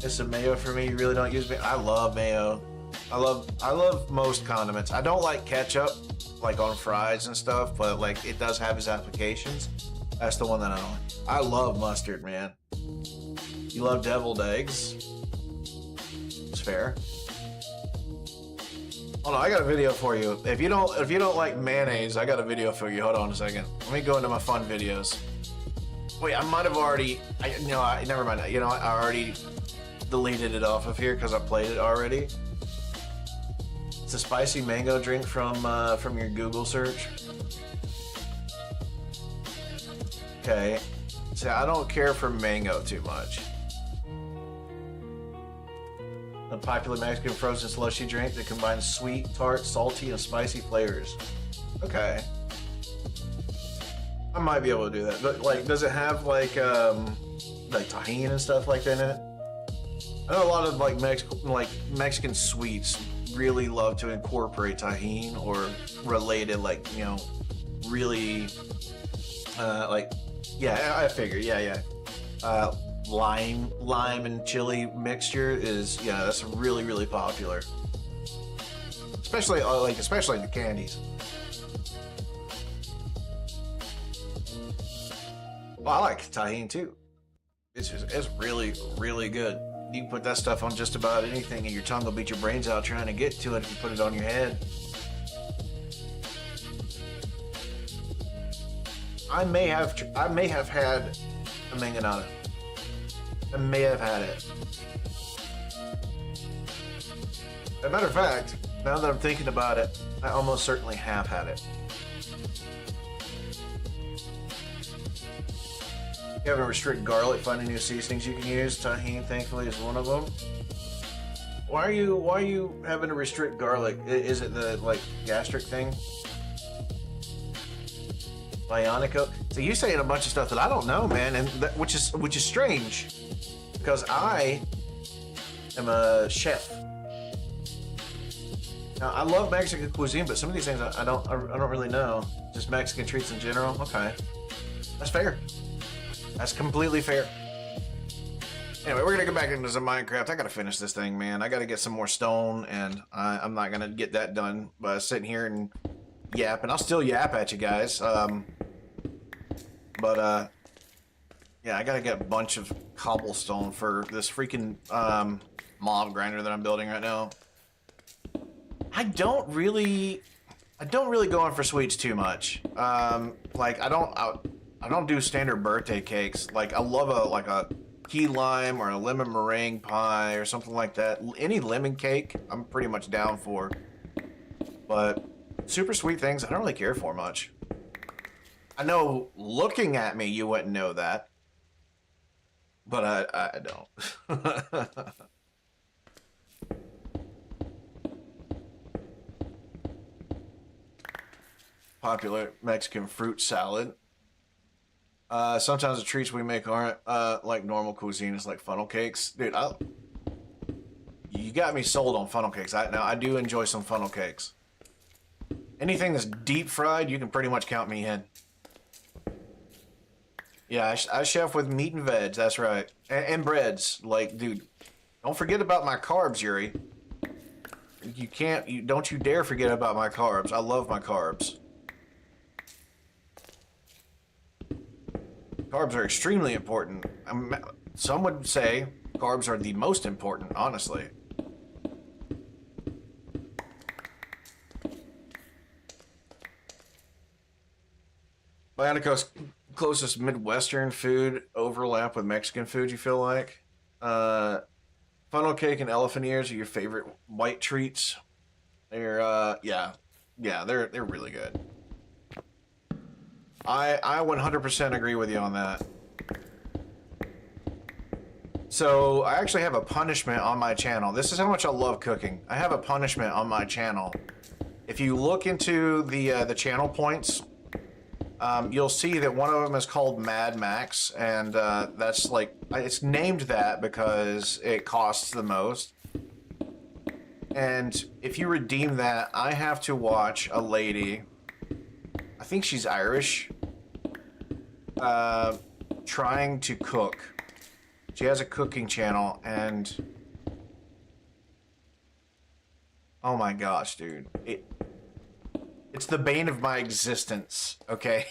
It's a mayo for me. You really don't use mayo. I love mayo. I love most condiments. I don't like ketchup, like on fries and stuff, but like it does have its applications. That's the one that I don't like. I love mustard, man. You love deviled eggs? It's fair. Hold on, I got a video for you. If you don't like mayonnaise, I got a video for you. Hold on a second. Let me go into my fun videos. Wait, I might have already. Never mind. You know, I already deleted it off of here because I played it already. It's a spicy mango drink from your Google search. Okay. See, I don't care for mango too much. A popular Mexican frozen slushy drink that combines sweet, tart, salty, and spicy flavors. Okay. I might be able to do that. But like, does it have like tahini and stuff like that in it? I know a lot of like Mexican sweets really love to incorporate tahini or related, like, you know, really I figure, lime and chili mixture is, that's really, really popular. Especially in the candies. Well, I like tahini too. It's really, really good. You can put that stuff on just about anything and your tongue will beat your brains out trying to get to it if you put it on your head. I may have had a manganata. I may have had it. As a matter of fact, now that I'm thinking about it, I almost certainly have had it. You have to restrict garlic, finding new seasonings you can use. Tahini, thankfully, is one of them. Why are you having to restrict garlic? Is it the gastric thing? Bionico. So you saying a bunch of stuff that I don't know, man, and which is strange, because I am a chef. Now I love Mexican cuisine, but some of these things I don't really know. Just Mexican treats in general. Okay, that's fair. That's completely fair. Anyway, we're gonna go back into some Minecraft. I gotta finish this thing, man. I gotta get some more stone, and I'm not gonna get that done by sitting here and yap. And I'll still yap at you guys. Yeah, I gotta get a bunch of cobblestone for this freaking mob grinder that I'm building right now. I don't really go in for sweets too much. Like I don't do standard birthday cakes. Like I love a key lime or a lemon meringue pie or something like that. Any lemon cake, I'm pretty much down for. But super sweet things, I don't really care for much. I know looking at me, you wouldn't know that. But I don't. Popular Mexican fruit salad. Sometimes the treats we make aren't like normal cuisine. It's like funnel cakes. Dude, you got me sold on funnel cakes. Now, I do enjoy some funnel cakes. Anything that's deep fried, you can pretty much count me in. Yeah, I chef with meat and veg, that's right. And breads. Like, dude, don't forget about my carbs, Yuri. Don't you dare forget about my carbs. I love my carbs. Carbs are extremely important. Some would say carbs are the most important, honestly. Bionico's closest Midwestern food overlap with Mexican food, you feel like? Funnel cake and elephant ears are your favorite white treats. They're, they're really good. I 100% agree with you on that. So, I actually have a punishment on my channel. This is how much I love cooking. I have a punishment on my channel. If you look into the channel points, you'll see that one of them is called Mad Max, and that's like, it's named that because it costs the most. And if you redeem that, I have to watch a lady, I think she's Irish, trying to cook. She has a cooking channel, and oh my gosh, dude. It's the bane of my existence, okay?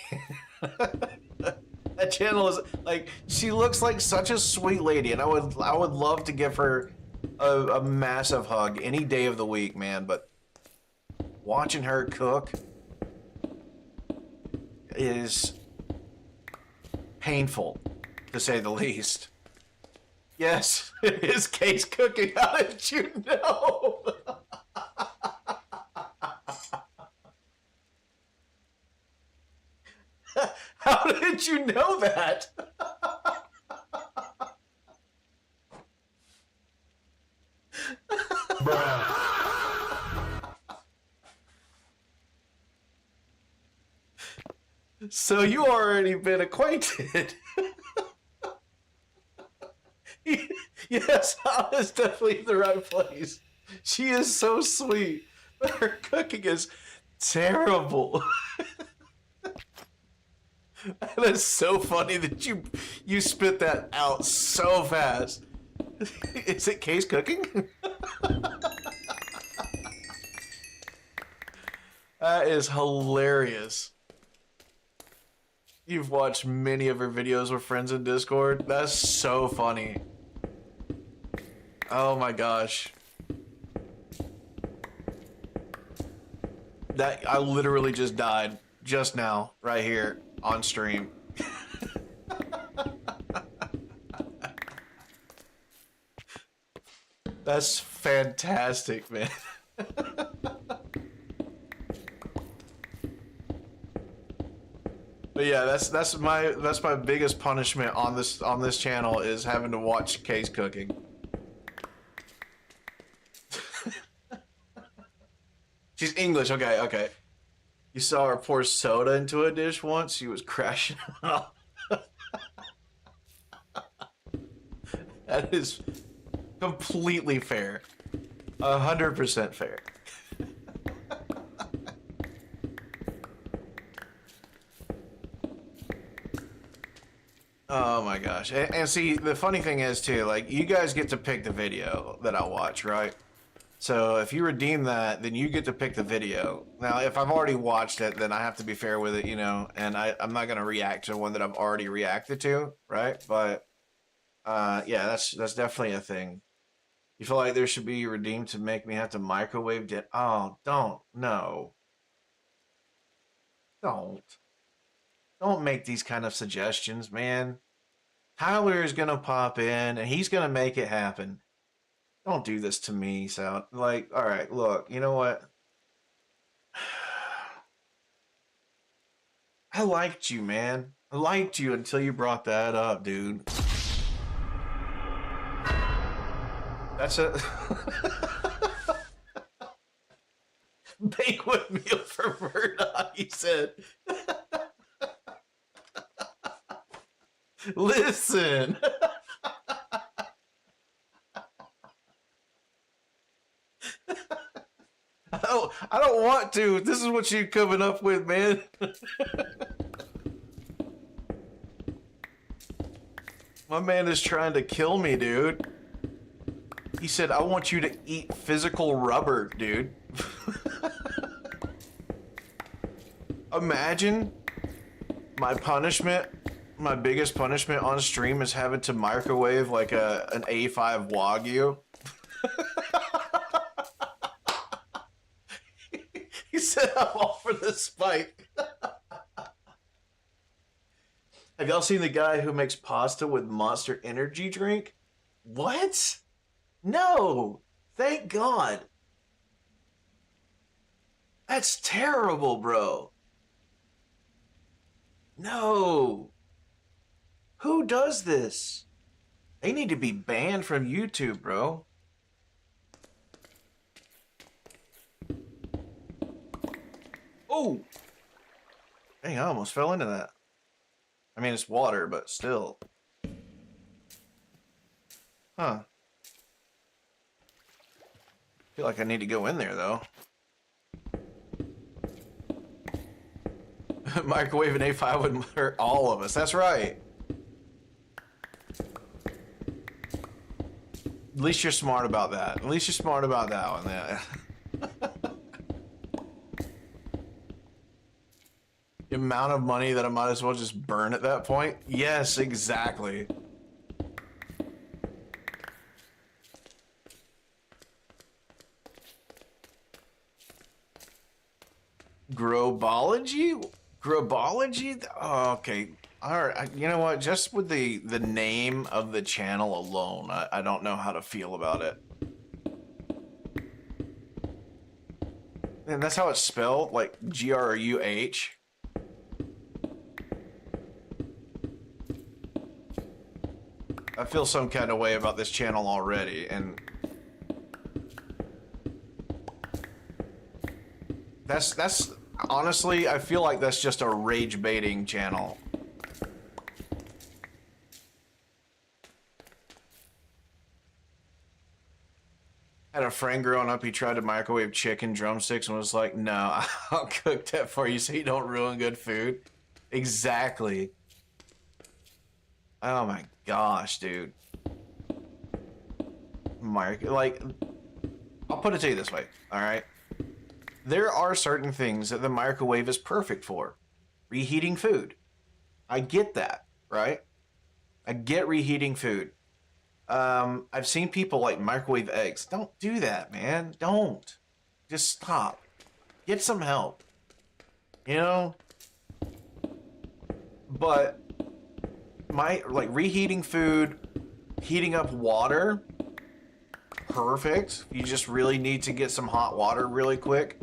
That channel is, like, she looks like such a sweet lady, and I would love to give her a massive hug any day of the week, man, but watching her cook is painful, to say the least. Yes, it is Case Cooking. How did you know? How did you know that? So you already been acquainted. Yes, Anna's definitely in the right place. She is so sweet, but her cooking is terrible. That is so funny that you spit that out so fast. Is it Case Cooking? That is hilarious. You've watched many of her videos with friends in Discord. That's so funny. Oh my gosh. That I literally just died just now, right here on stream. That's fantastic, man. But yeah, that's my biggest punishment on this channel is having to watch Case Cooking. She's English, okay. You saw her pour soda into a dish once? She was crashing up. That is completely fair. 100% fair. Oh my gosh. And see, the funny thing is too, like, you guys get to pick the video that I watch, right? So if you redeem that, then you get to pick the video. Now, if I've already watched it, then I have to be fair with it, you know, and I'm not going to react to one that I've already reacted to, right? But, yeah, that's definitely a thing. You feel like there should be redeemed to make me have to microwave it? Oh, don't. No. Don't make these kind of suggestions, man. Tyler is going to pop in, and he's going to make it happen. Don't do this to me, so, like, all right, look, you know what? I liked you, man. I liked you until you brought that up, dude. That's a banquet meal for Murdoch, he said. Listen. I don't want to. This is what you're coming up with, man. My man is trying to kill me, dude. He said, I want you to eat physical rubber, dude. Imagine my punishment, my biggest punishment on stream is having to microwave like an A5 Wagyu. He said, I'm all for the spike. Have y'all seen the guy who makes pasta with Monster Energy drink? What? No. Thank God. That's terrible, bro. No. Who does this? They need to be banned from YouTube, bro. Oh. Dang, I almost fell into that. I mean, it's water, but still. Huh. Feel like I need to go in there, though. Microwave an A5 would hurt all of us. That's right. At least you're smart about that. At least you're smart about that one. Yeah. The amount of money that I might as well just burn at that point. Yes, exactly. Grobology? Grobology? Oh, okay. All right. You know what? Just with the name of the channel alone, I don't know how to feel about it. And that's how it's spelled, like Gruh. I feel some kind of way about this channel already, and that's honestly, I feel like that's just a rage baiting channel. Had a friend growing up, he tried to microwave chicken drumsticks and was like, no, I'll cook that for you so you don't ruin good food. Exactly. Oh my gosh, dude. Like, I'll put it to you this way, alright? There are certain things that the microwave is perfect for. Reheating food. I get that, right? I get reheating food. I've seen people like microwave eggs. Don't do that, man. Don't. Just stop. Get some help. You know? But like reheating food, heating up water, perfect. You just really need to get some hot water really quick.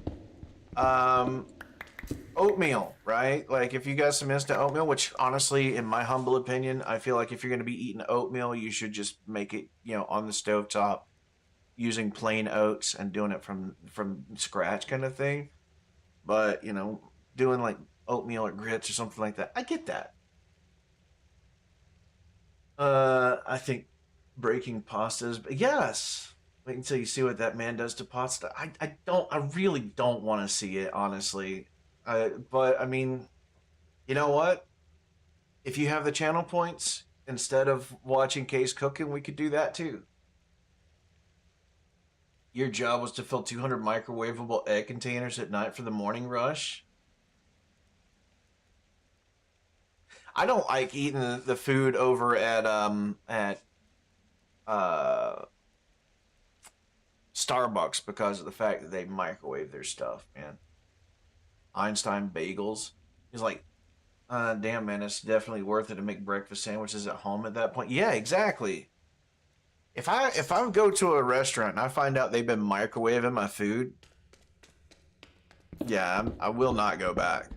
Oatmeal, right? Like if you got some instant oatmeal, which honestly, in my humble opinion, I feel like if you're going to be eating oatmeal, you should just make it, you know, on the stovetop using plain oats and doing it from scratch kind of thing. But, you know, doing like oatmeal or grits or something like that, I get that. I think breaking pastas, but yes. Wait until you see what that man does to pasta. I really don't want to see it, honestly. But I mean, you know what? If you have the channel points, instead of watching Case cooking, we could do that too. Your job was to fill 200 microwavable egg containers at night for the morning rush. I don't like eating the food over at Starbucks because of the fact that they microwave their stuff, man. Einstein Bagels. He's like, damn, man, it's definitely worth it to make breakfast sandwiches at home at that point. Yeah, exactly. If I go to a restaurant and I find out they've been microwaving my food, yeah, I will not go back.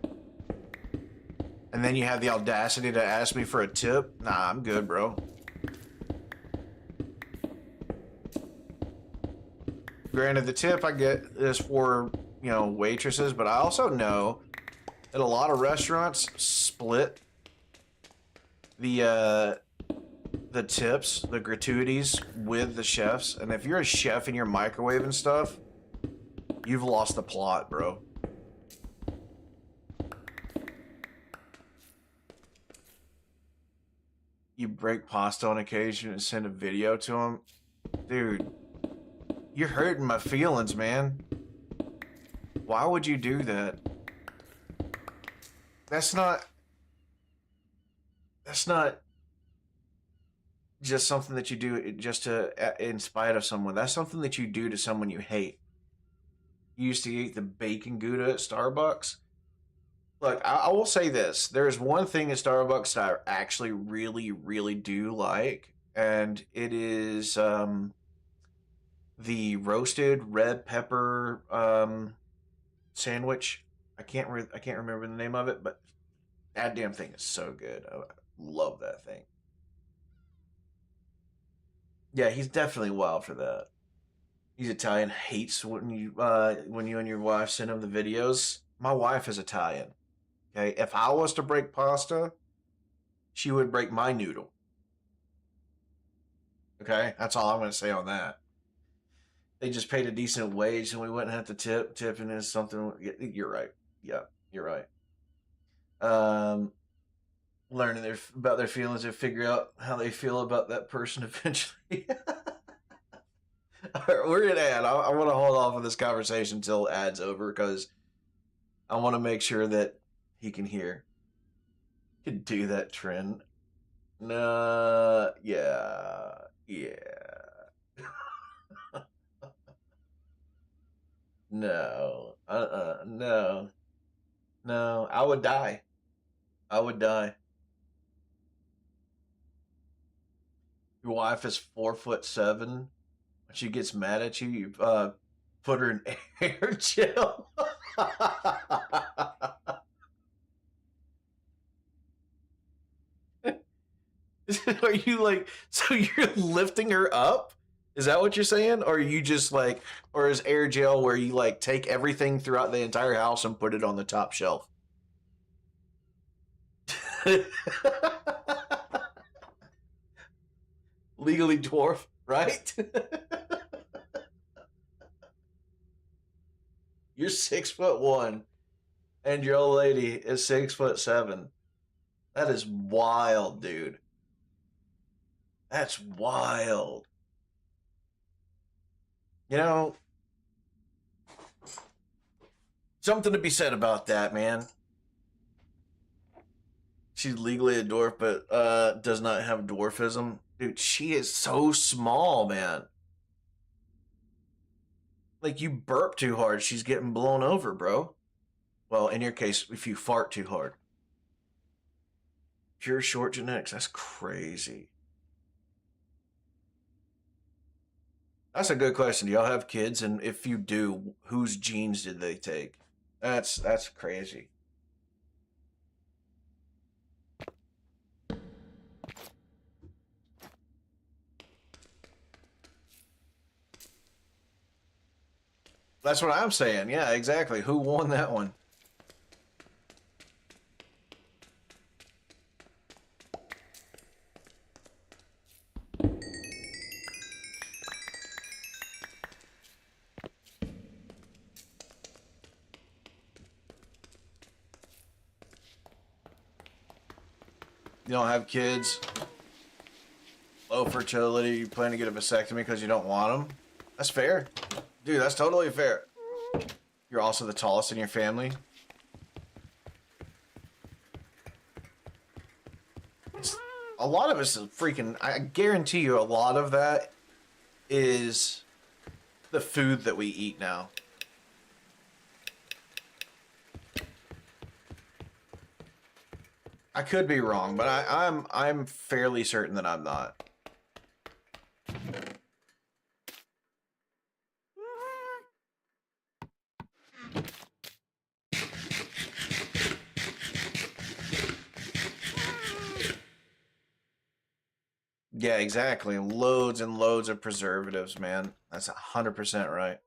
And then you have the audacity to ask me for a tip? Nah, I'm good, bro. Granted, the tip I get is for, you know, waitresses, but I also know that a lot of restaurants split the tips, the gratuities with the chefs. And if you're a chef and you're microwaving stuff, you've lost the plot, bro. You break pasta on occasion and send a video to them? Dude, you're hurting my feelings, man. Why would you do that? That's not just something that you do just to in spite of someone. That's something that you do to someone you hate. You used to eat the bacon Gouda at Starbucks. Look, I will say this. There is one thing at Starbucks that I actually really, really do like, and it is the roasted red pepper sandwich. I can't remember the name of it, but that damn thing is so good. I love that thing. Yeah, he's definitely wild for that. He's Italian. Hates when you and your wife send him the videos. My wife is Italian. Okay, if I was to break pasta, she would break my noodle. Okay, that's all I'm going to say on that. They just paid a decent wage and we wouldn't have to tip. Tipping is something. You're right. Yeah, you're right. Learning about their feelings and figure out how they feel about that person eventually. All right, we're in ad. I want to hold off on this conversation until ad's over because I want to make sure that he can hear. You can do that, Trent. Nah, yeah. No. No. No. I would die. Your wife is 4'7". When she gets mad at you, you put her in air gel. Are you like, so you're lifting her up? Is that what you're saying? Or are you just like, or is air gel where you like take everything throughout the entire house and put it on the top shelf? Legally dwarf, right? You're 6'1", and your old lady is 6'7". That is wild, dude. That's wild. You know, something to be said about that, man. She's legally a dwarf, but does not have dwarfism. Dude, she is so small, man. Like, you burp too hard, she's getting blown over, bro. Well, in your case, if you fart too hard. Pure short genetics, that's crazy. That's a good question. Do y'all have kids? And if you do, whose genes did they take? That's crazy. That's what I'm saying. Yeah, exactly. Who won that one? You don't have kids, low fertility, you plan to get a vasectomy because you don't want them? That's fair. Dude, that's totally fair. You're also the tallest in your family. A lot of us is freaking, I guarantee you a lot of that is the food that we eat now. I could be wrong, but I'm fairly certain that I'm not. Yeah, exactly. Loads and loads of preservatives, man. That's 100% right.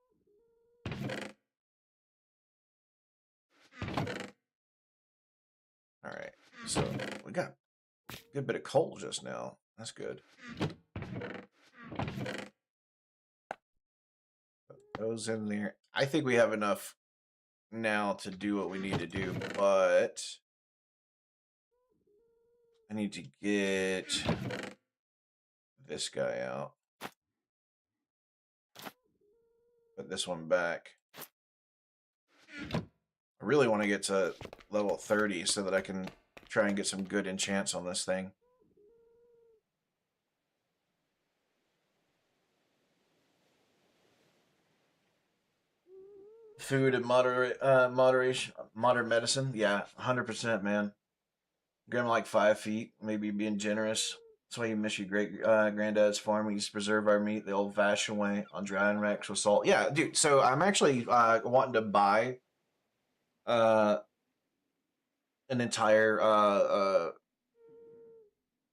All right. So we got a good bit of coal just now. That's good. Put those in there. I think we have enough now to do what we need to do, but I need to get this guy out. Put this one back. I really want to get to level 30 so that I can try and get some good enchants on this thing. Food and moderate medicine. Yeah, 100%, man. Growing like 5 feet, maybe being generous. That's why you miss your great granddad's farm. We used to preserve our meat the old-fashioned way on drying racks with salt. Yeah, dude. So I'm actually wanting to buy an entire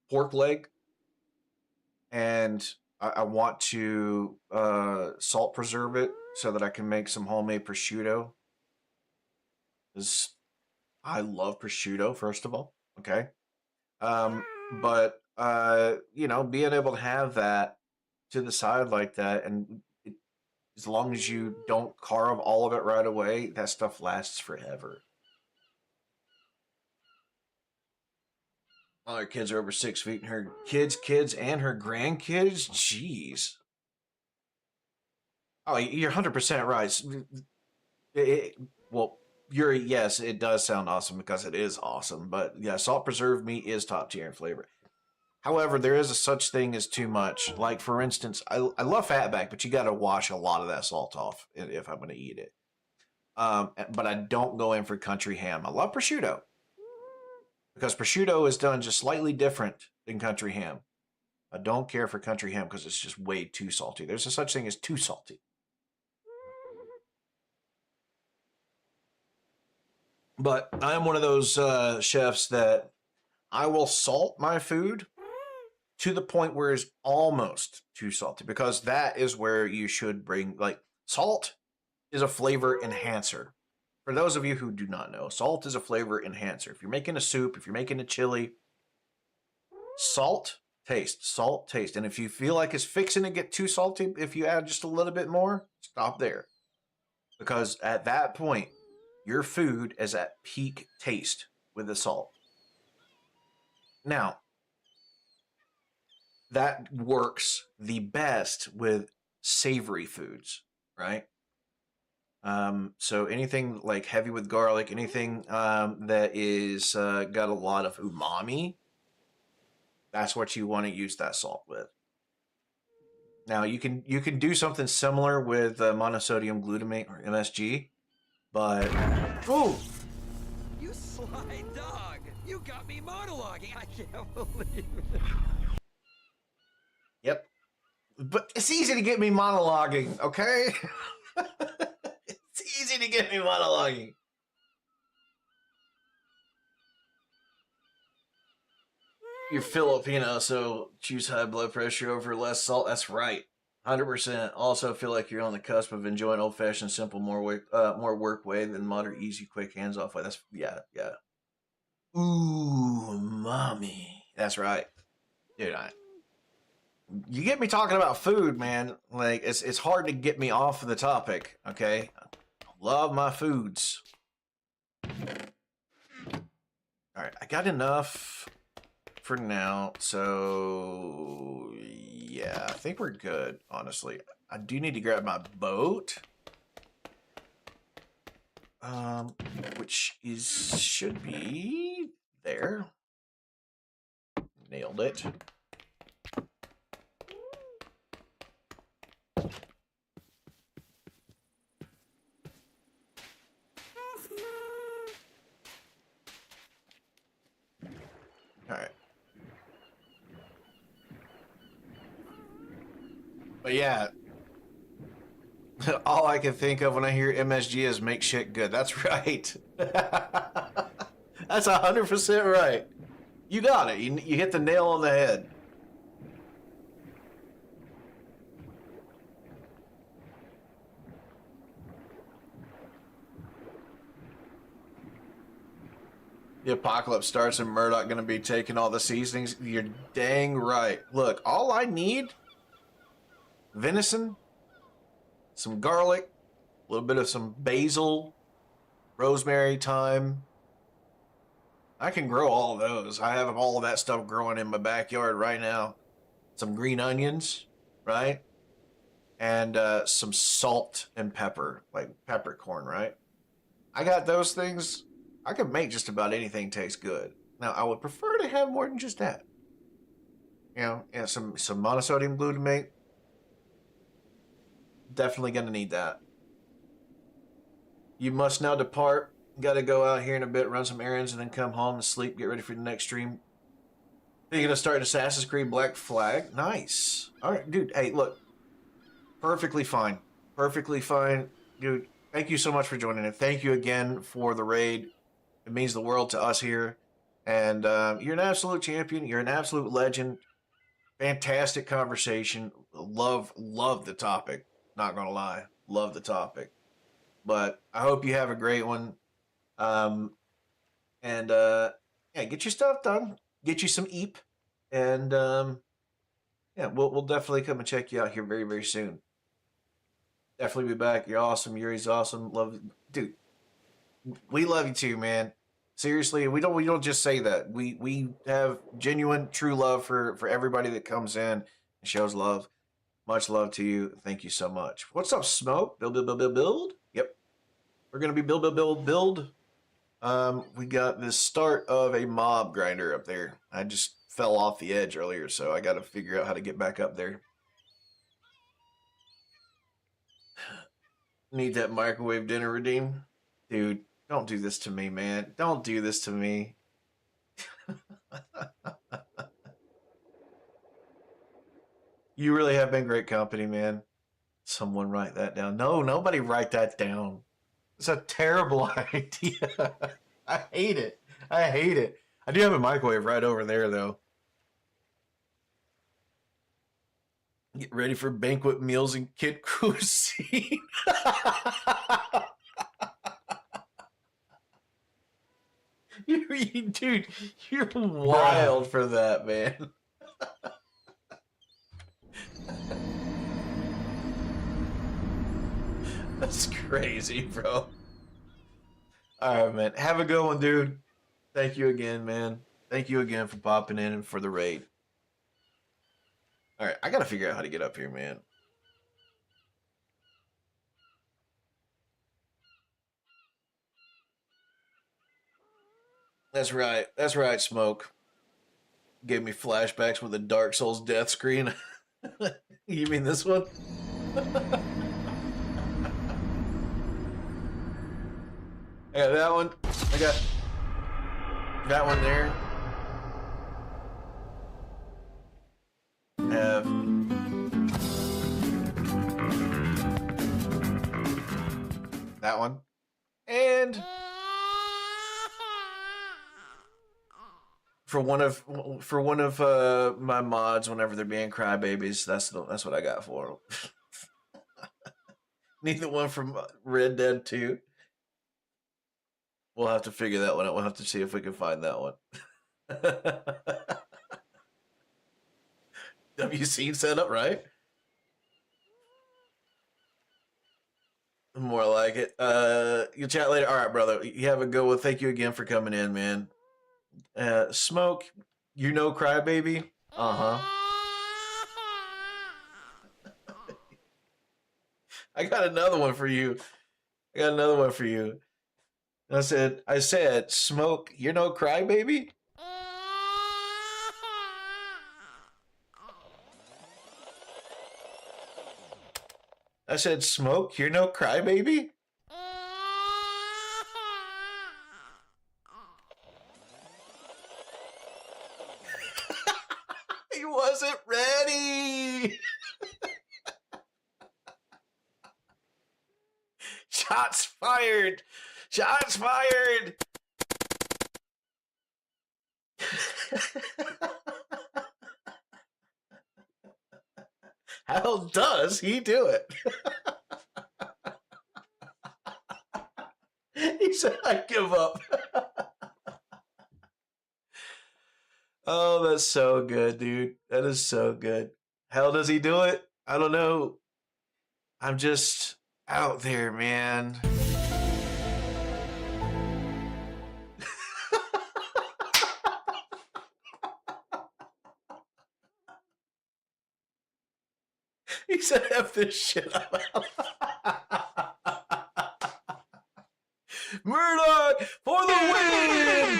pork leg, and I want to salt preserve it so that I can make some homemade prosciutto. I love prosciutto, first of all. Okay. But you know, being able to have that to the side like that, and as long as you don't carve all of it right away, that stuff lasts forever. All her kids are over 6 feet, and her kids, and her grandkids. Jeez. Oh, you're 100% right. Well, yes, it does sound awesome because it is awesome. But yeah, salt preserved meat is top tier in flavor. However, there is a such thing as too much. Like, for instance, I love fatback, but you got to wash a lot of that salt off if I'm going to eat it. But I don't go in for country ham. I love prosciutto because prosciutto is done just slightly different than country ham. I don't care for country ham because it's just way too salty. There's a such thing as too salty. But I am one of those chefs that I will salt my food to the point where it's almost too salty, because that is where you should bring, like, salt is a flavor enhancer. For those of you who do not know, salt is a flavor enhancer. If you're making a soup, if you're making a chili, salt, taste. And if you feel like it's fixing to get too salty, if you add just a little bit more, stop there. Because at that point, your food is at peak taste with the salt. Now, that works the best with savory foods, right? So anything like heavy with garlic, anything that is got a lot of umami, that's what you want to use that salt with. Now you can do something similar with monosodium glutamate or MSG, but oh, You sly dog! You got me monologuing. I can't believe it. Yep. But it's easy to get me monologuing, okay? It's easy to get me monologuing. You're Filipino, so choose high blood pressure over less salt. That's right. 100%. Also feel like you're on the cusp of enjoying old-fashioned, simple, more work way than modern, easy, quick, hands-off way. That's, yeah. Ooh, mommy. That's right. Dude, you get me talking about food, man. Like, it's hard to get me off of the topic, okay? I love my foods. Alright, I got enough for now, so yeah, I think we're good, honestly. I do need to grab my boat. Which should be there. Nailed it. All right. But yeah, all I can think of when I hear MSG is make shit good. That's right. That's 100% right. You got it. You hit the nail on the head. The apocalypse starts and Murdoch going to be taking all the seasonings. You're dang right. Look, all I need, venison, some garlic, a little bit of some basil, rosemary, thyme. I can grow all of those. I have all of that stuff growing in my backyard right now. Some green onions, right? And some salt and pepper, like peppercorn, right? I got those things. I can make just about anything taste good. Now, I would prefer to have more than just that. You know, and some monosodium glutamate. Definitely going to need that. You must now depart. Got to go out here in a bit, run some errands, and then come home and sleep. Get ready for the next stream. Thinking of starting Assassin's Creed Black Flag. Nice. All right, dude. Hey, look. Perfectly fine. Perfectly fine. Dude, thank you so much for joining it. Thank you again for the raid. It means the world to us here. And you're an absolute champion. You're an absolute legend. Fantastic conversation. Love the topic. Not going to lie. Love the topic. But I hope you have a great one. And yeah, get your stuff done. Get you some EAP, and yeah, we'll definitely come and check you out here very, very soon. Definitely be back. You're awesome. Yuri's awesome. Love, dude. We love you too, man. Seriously, we don't just say that. We have genuine, true love for everybody that comes in and shows love. Much love to you. Thank you so much. What's up, Smoke? Build. Yep. We're gonna be build. We got the start of a mob grinder up there. I just fell off the edge earlier, so I got to figure out how to get back up there. Need that microwave dinner redeemed? Dude, don't do this to me, man. Don't do this to me. You really have been great company, man. Someone write that down. No, nobody write that down. It's a terrible idea. I hate it. I hate it. I do have a microwave right over there, though. Get ready for banquet meals and kid cuisine. Dude, you're wild for that, man. That's crazy, bro. All right, man. Have a good one, dude. Thank you again, man. Thank you again for popping in and for the raid. All right, I got to figure out how to get up here, man. That's right. That's right, Smoke. Gave me flashbacks with a Dark Souls death screen. You mean this one? I got that one. I got that one there. Have that one. And for one of my mods, whenever they're being crybabies, that's what I got for them. Need the one from Red Dead 2. We'll have to figure that one out. We'll have to see if we can find that one. WC setup, right? More like it. You'll chat later. All right, brother. You have a good one. Thank you again for coming in, man. Smoke, you know Crybaby? Uh-huh. I got another one for you. I said, Smoke, you know Crybaby? I said, Smoke, you know Crybaby? He wasn't ready. Shots fired. Shots fired. How does he do it? He said, I give up. Oh, that's so good, dude. That is so good. How does he do it? I don't know. I'm just out there, man. He said, F this shit up. Murdoch for the win!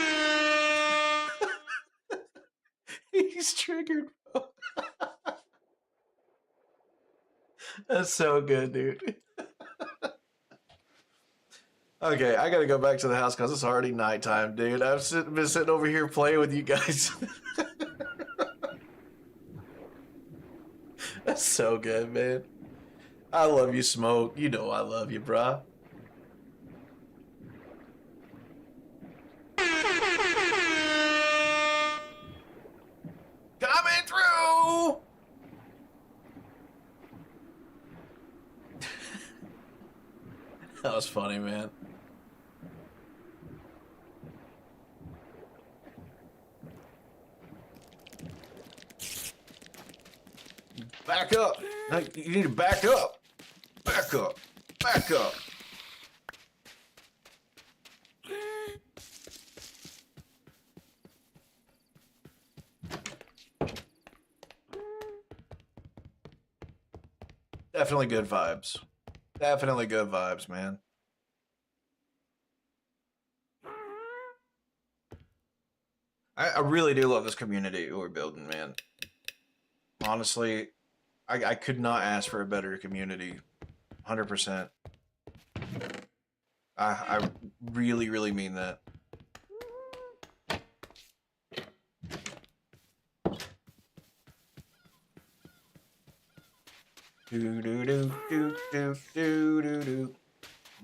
He's triggered, bro. That's so good, dude. Okay, I gotta go back to the house because it's already nighttime, dude. I've been sitting over here playing with you guys. That's so good, man. I love you, Smoke. You know I love you, brah. Coming through! That was funny, man. back up. No, you need to back up. Back up. Back up. Definitely good vibes. Definitely good vibes, man. I really do love this community we're building, man. Honestly, I could not ask for a better community. 100%. I really, really mean that. Do do do do do do do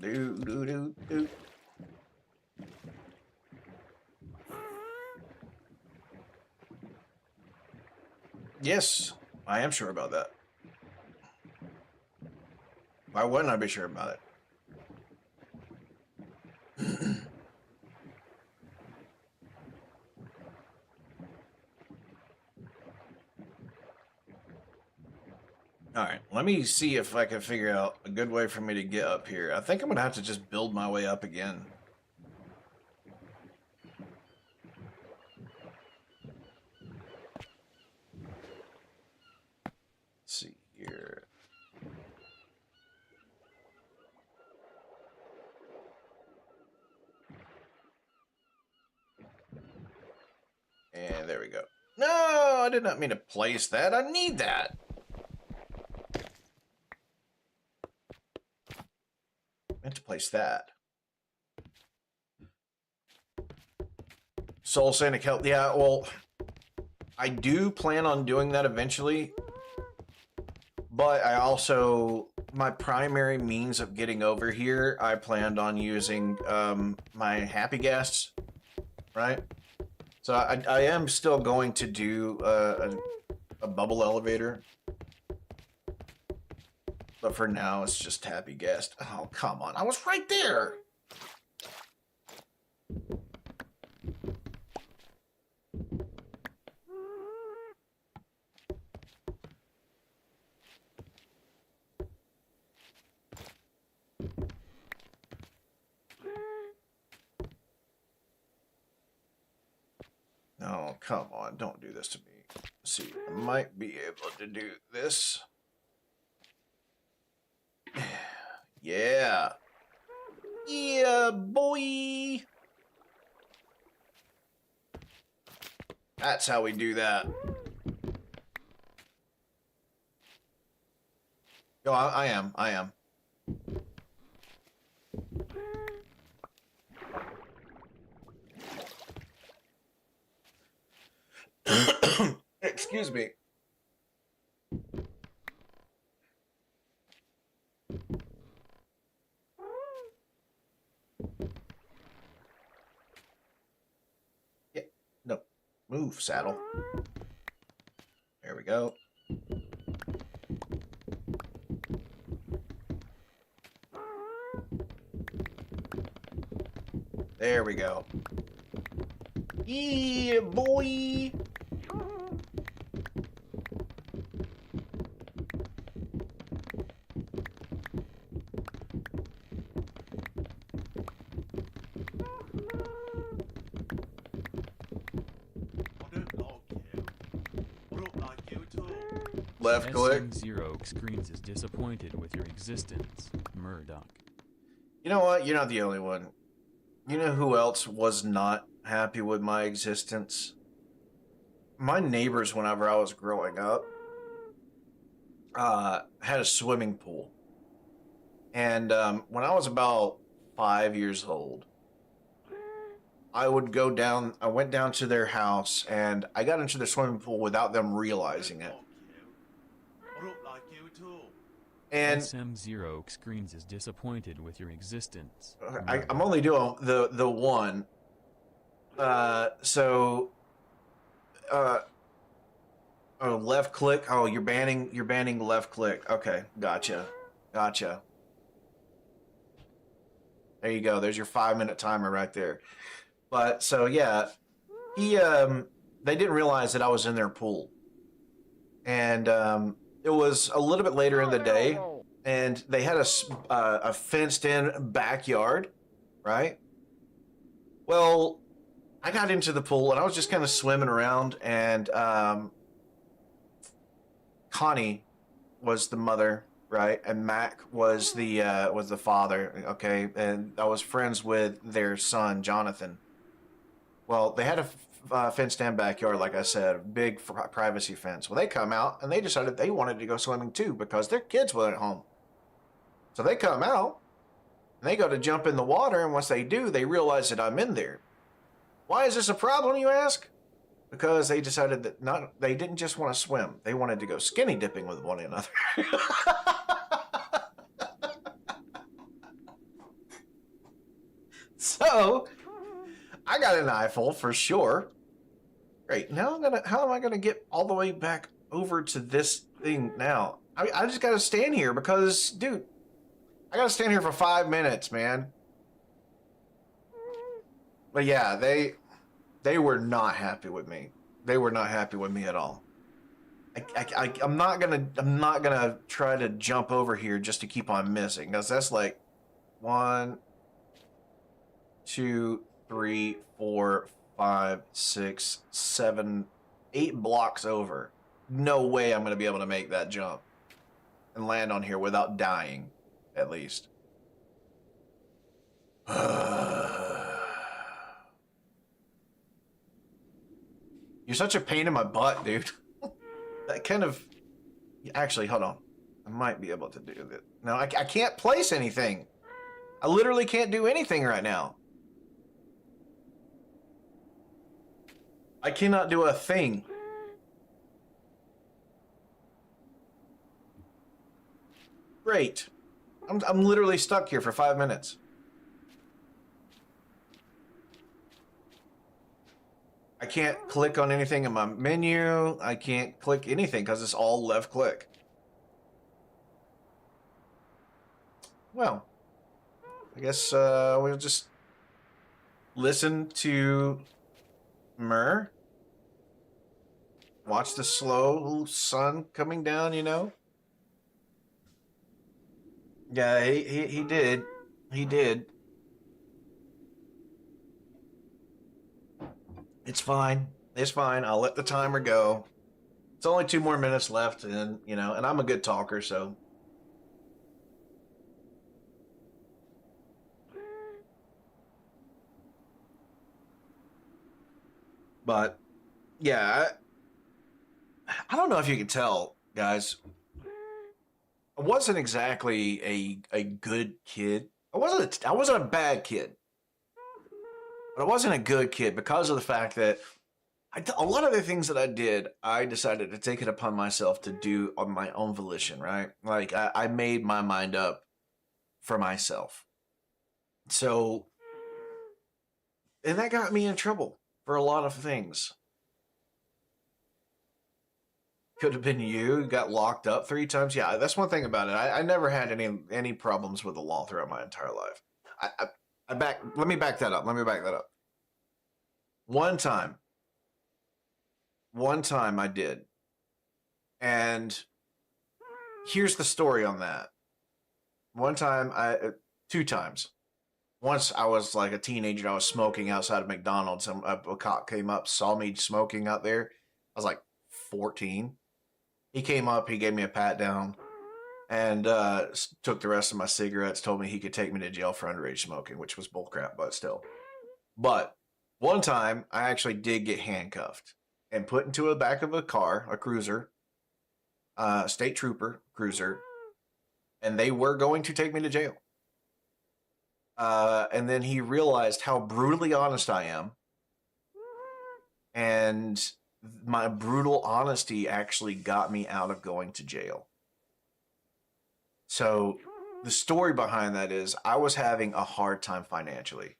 do do do do. Yes, I am sure about that. Why wouldn't I be sure about it? Alright, let me see if I can figure out a good way for me to get up here. I think I'm gonna have to just build my way up again. Let's see here. And there we go. No, I did not mean to place that. I need that. Meant to place that. Soul Santa Kelp. Yeah, well, I do plan on doing that eventually. But I also, my primary means of getting over here, I planned on using my happy guests, right? So I am still going to do a bubble elevator. But for now, it's just happy guest. Oh, come on. I was right there. No, come on. Don't do this to me. Let's see, I might be able to do this. Yeah. Yeah, boy. That's how we do that. Yo, I am. Excuse me. Yeah, no. Move, saddle. There we go. There we go. Yeah, boy. Left click. Zero Screens is disappointed with your existence, Murdoch. You know what? You're not the only one. You know who else was not happy with my existence? My neighbors, whenever I was growing up, had a swimming pool. And when I was about 5 years old, I went down to their house, and I got into the swimming pool without them realizing it. And SM0 Screens is disappointed with your existence. I'm only doing the one. Oh, left click. Oh, you're banning left click. Okay, gotcha. There you go. There's your 5-minute timer right there. But so yeah, they didn't realize that I was in their pool, and it was a little bit later in the day, and they had a fenced-in backyard, right? Well, I got into the pool, and I was just kind of swimming around, and Connie was the mother, right? And Mac was the father, okay? And I was friends with their son, Jonathan. Well, they had a fenced-in backyard, like I said, big privacy fence. Well, they come out, and they decided they wanted to go swimming too because their kids weren't home. So they come out, and they go to jump in the water, and once they do, they realize that I'm in there. Why is this a problem, you ask? Because they decided that they didn't just want to swim. They wanted to go skinny dipping with one another. So, I got an eyeful for sure. Great. Now how am I gonna get all the way back over to this thing now? I just gotta stand here because, dude, I gotta stand here for 5 minutes, man. But yeah, they were not happy with me. They were not happy with me at all. I'm not gonna try to jump over here just to keep on missing, because that's like 1, 2, 3, 4, 5, 6, 7, 8 blocks over. No way I'm gonna be able to make that jump and land on here without dying, at least. You're such a pain in my butt, dude. That kind of... Actually, hold on. I might be able to do that. No, I can't place anything. I literally can't do anything right now. I cannot do a thing. Great. I'm literally stuck here for 5 minutes. I can't click on anything in my menu. I can't click anything because it's all left click. Well, I guess we'll just listen to Myrrh. Watch the slow sun coming down, you know? Yeah, he did. He did. It's fine. It's fine. I'll let the timer go. It's only 2 more minutes left, and you know, and I'm a good talker, so. But yeah, I don't know if you can tell, guys. I wasn't exactly a good kid. I wasn't a bad kid. But I wasn't a good kid because of the fact that a lot of the things that I did, I decided to take it upon myself to do on my own volition, right? Like, I made my mind up for myself. So, and that got me in trouble for a lot of things. Could have been you got locked up 3 times. Yeah, that's one thing about it. I never had any problems with the law throughout my entire life. Let me back that up. One time I did. And here's the story on that. 2 times. Once I was like a teenager, I was smoking outside of McDonald's, and a cop came up, saw me smoking out there. I was like 14. He came up, he gave me a pat down, and took the rest of my cigarettes, told me he could take me to jail for underage smoking, which was bullcrap, but still. But one time, I actually did get handcuffed and put into the back of a car, a cruiser, state trooper cruiser, and they were going to take me to jail. And then he realized how brutally honest I am, and my brutal honesty actually got me out of going to jail. So the story behind that is I was having a hard time financially.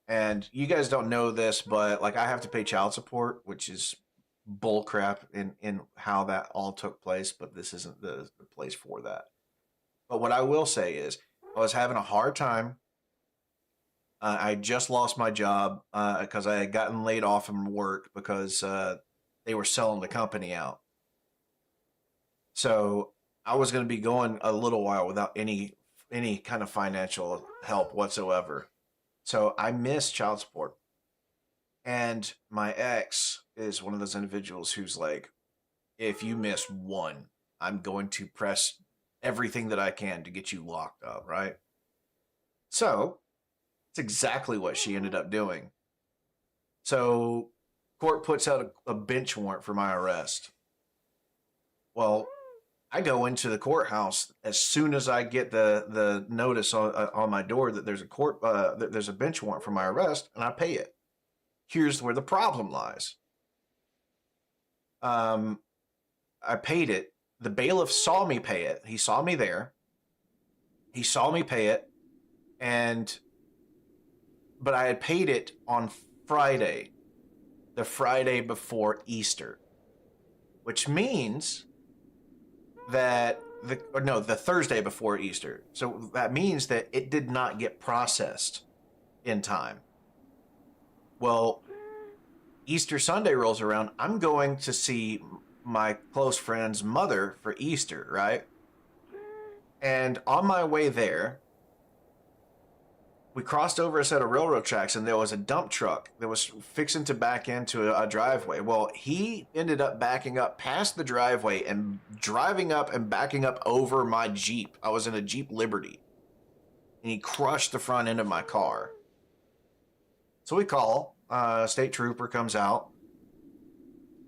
And you guys don't know this, but like I have to pay child support, which is bull crap in how that all took place, but this isn't the place for that. But what I will say is I was having a hard time. I just lost my job because I had gotten laid off from work because they were selling the company out. So I was going to be going a little while without any kind of financial help whatsoever. So I missed child support. And my ex is one of those individuals who's like, if you miss one, I'm going to press everything that I can to get you locked up, right? So it's exactly what she ended up doing. So court puts out a bench warrant for my arrest. Well, I go into the courthouse as soon as I get the notice on my door that there's that there's a bench warrant for my arrest, and I pay it. Here's where the problem lies. I paid it. The bailiff saw me pay it. He saw me there. He saw me pay it, but I had paid it on Friday, the Friday before Easter, which means that the Thursday before Easter. So that means that it did not get processed in time. Well, Easter Sunday rolls around. I'm going to see my close friend's mother for Easter, right? And on my way there, we crossed over a set of railroad tracks, and there was a dump truck that was fixing to back into a driveway. Well, he ended up backing up past the driveway and driving up and backing up over my Jeep. I was in a Jeep Liberty, and he crushed the front end of my car. So we call, state trooper comes out,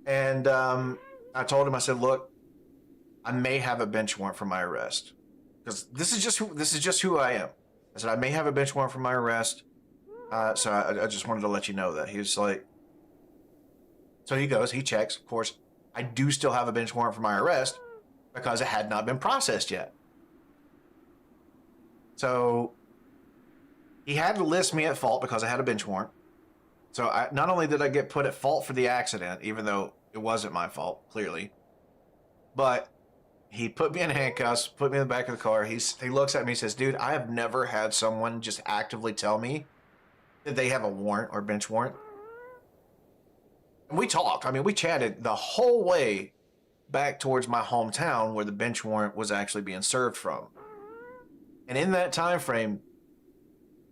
and I told him, I said, look, I may have a bench warrant for my arrest, because this is just who I am. I said, I may have a bench warrant for my arrest, so I just wanted to let you know that. He was like, so he goes, he checks. Of course, I do still have a bench warrant for my arrest because it had not been processed yet. So he had to list me at fault because I had a bench warrant. So not only did I get put at fault for the accident, even though it wasn't my fault, clearly, but he put me in handcuffs, put me in the back of the car. He looks at me and says, dude, I have never had someone just actively tell me that they have a warrant or bench warrant. And we talked. I mean, we chatted the whole way back towards my hometown where the bench warrant was actually being served from. And in that time frame,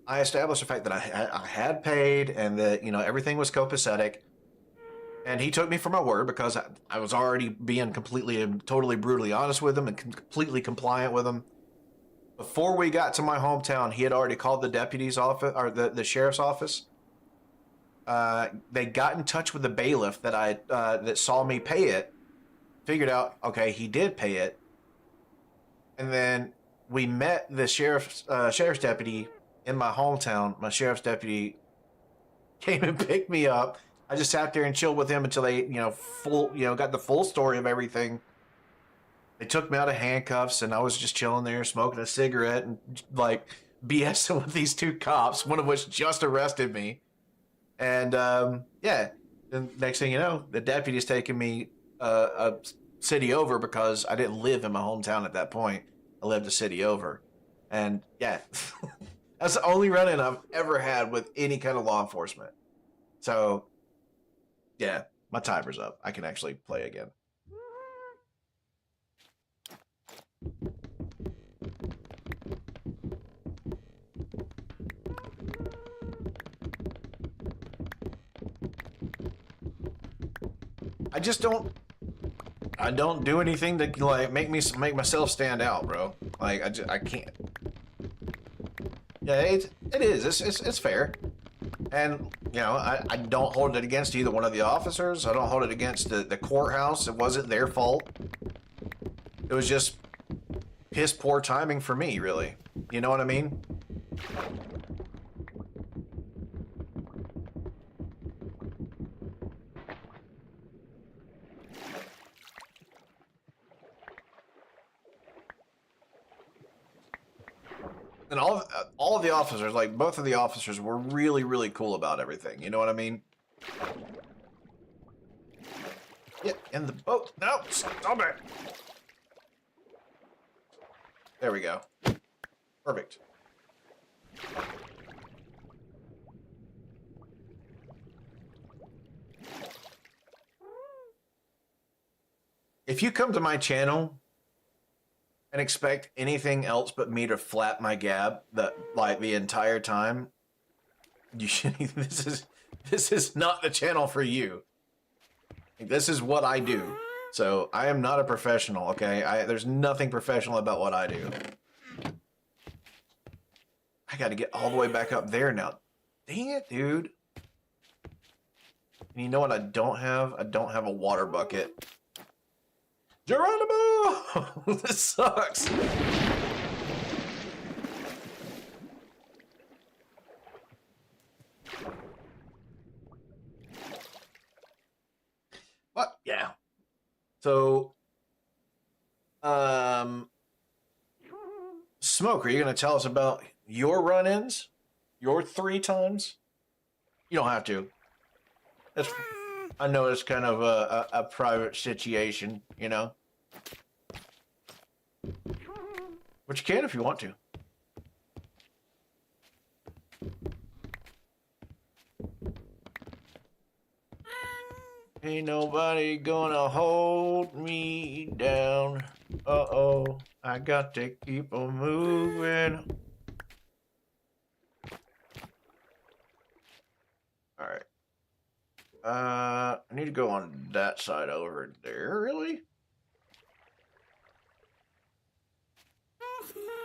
I established the fact that I had paid and that, everything was copacetic. And he took me for my word because I was already being completely and totally brutally honest with him and completely compliant with him. Before we got to my hometown, he had already called the deputy's office, or the sheriff's office. They got in touch with the bailiff that saw me pay it, figured out, okay, he did pay it. And then we met the sheriff's deputy in my hometown. My sheriff's deputy came and picked me up. I just sat there and chilled with him until they, got the full story of everything. They took me out of handcuffs, and I was just chilling there, smoking a cigarette and BSing with these two cops, one of which just arrested me. And the next thing you know, the deputy's taking me a city over because I didn't live in my hometown at that point. I lived a city over, and that's the only run-in I've ever had with any kind of law enforcement. So. Yeah, my timer's up. I can actually play again. I don't do anything to make myself stand out, bro. I can't. Yeah, it is. It's fair. And, I don't hold it against either one of the officers. I don't hold it against the courthouse. It wasn't their fault. It was just piss poor timing for me, really. You know what I mean? And all of the officers, both of the officers, were really, really cool about everything. You know what I mean? Get in the boat. No, stop it. There we go. Perfect. If you come to my channel and expect anything else but me to flap my gab the entire time, you should. This is not the channel for you. This is what I do. So I am not a professional, okay? There's nothing professional about what I do. I got to get all the way back up there now. Dang it, dude. And you know what I don't have? I don't have a water bucket. Geronimo! This sucks. What? Yeah. So, Smoke, are you going to tell us about your run-ins? Your 3 times? You don't have to. I know it's kind of a private situation, you know? But you can if you want to. Ain't nobody gonna hold me down. Uh-oh, I got to keep on moving. Alright. I need to go on that side over there, really?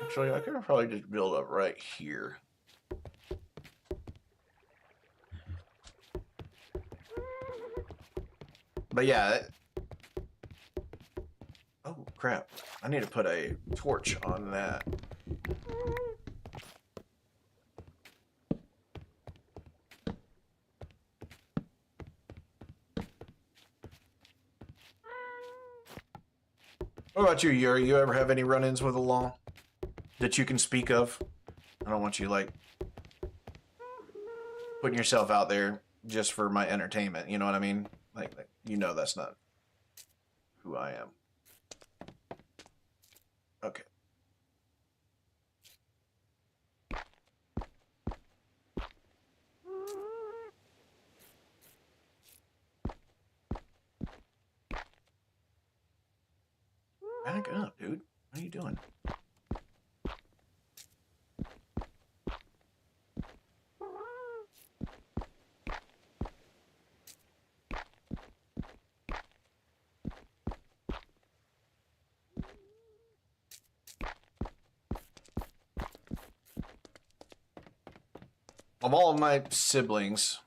Actually, I could probably just build up right here. But yeah. Oh, crap. I need to put a torch on that. What about you, Yuri? You ever have any run-ins with the law that you can speak of? I don't want you, like, putting yourself out there just for my entertainment. You know what I mean? Like you know that's not who I am. Okay. Back up, dude. What are you doing? Of all of my siblings,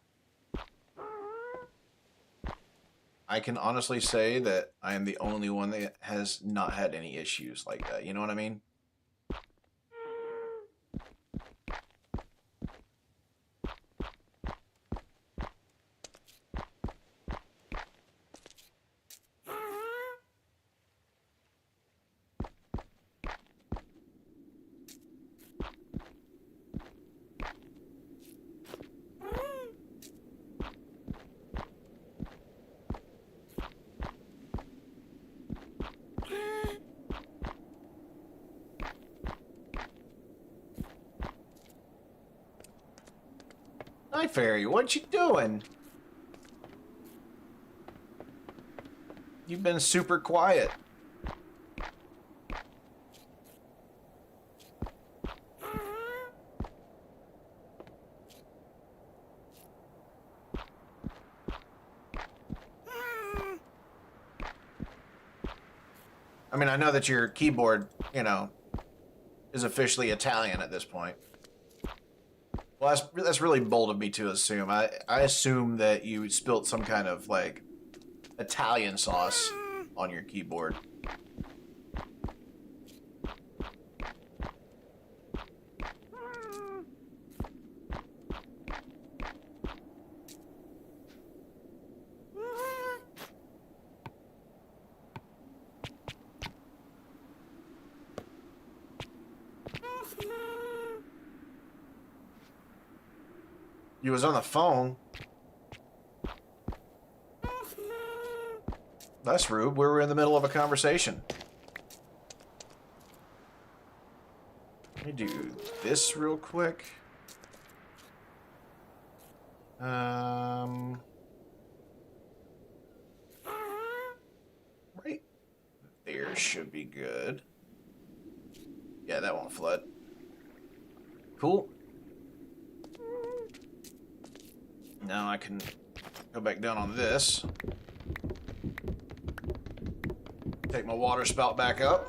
I can honestly say that I am the only one that has not had any issues like that. You know what I mean? Hi, Fairy. What you doing? You've been super quiet. I mean, I know that your keyboard, you know, is officially Italian at this point. Well, that's really bold of me to assume. I assume that you spilt some kind of, like, Italian sauce on your keyboard. You was on the phone. That's rude. We were in the middle of a conversation. Let me do this real quick. Right there should be good. Yeah, that won't flood. Cool. Now I can go back down on this. Take my water spout back up.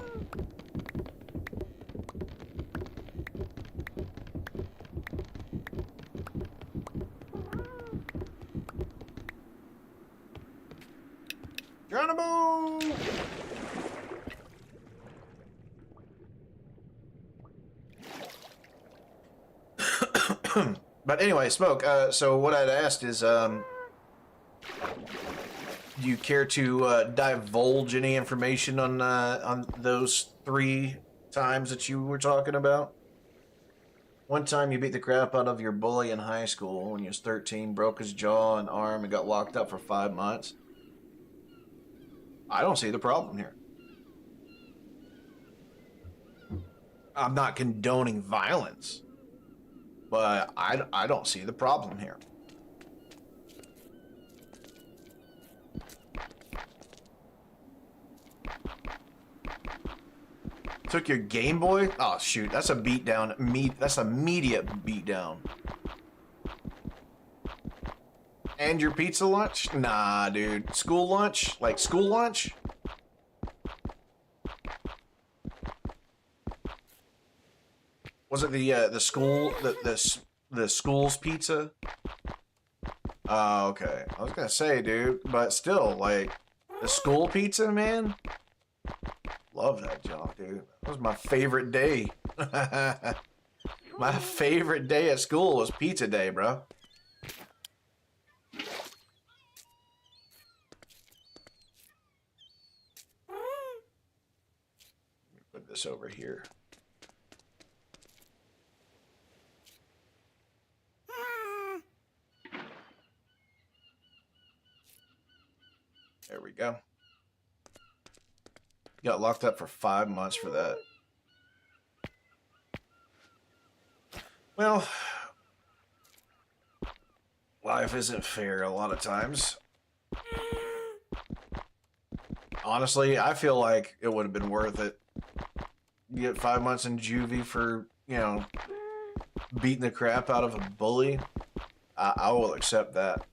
Geronimo! But anyway, Smoke, so what I'd asked is, do you care to divulge any information on those 3 times that you were talking about? One time you beat the crap out of your bully in high school when he was 13, broke his jaw and arm, and got locked up for 5 months. I don't see the problem here. I'm not condoning violence, but I don't see the problem here. Took your Game Boy? Oh shoot, that's a beatdown. That's immediate beatdown. And your pizza lunch? Nah, dude. School lunch? Like school lunch? Was it the school the school's pizza? Oh, okay. I was gonna say, dude, but still, like the school pizza, man. Love that junk, dude. That was my favorite day. My favorite day at school was pizza day, bro. Put this over here. There we go. Got locked up for 5 months for that. Well, life isn't fair a lot of times. Honestly, I feel like it would have been worth it. You get 5 months in juvie for, you know, beating the crap out of a bully. I will accept that.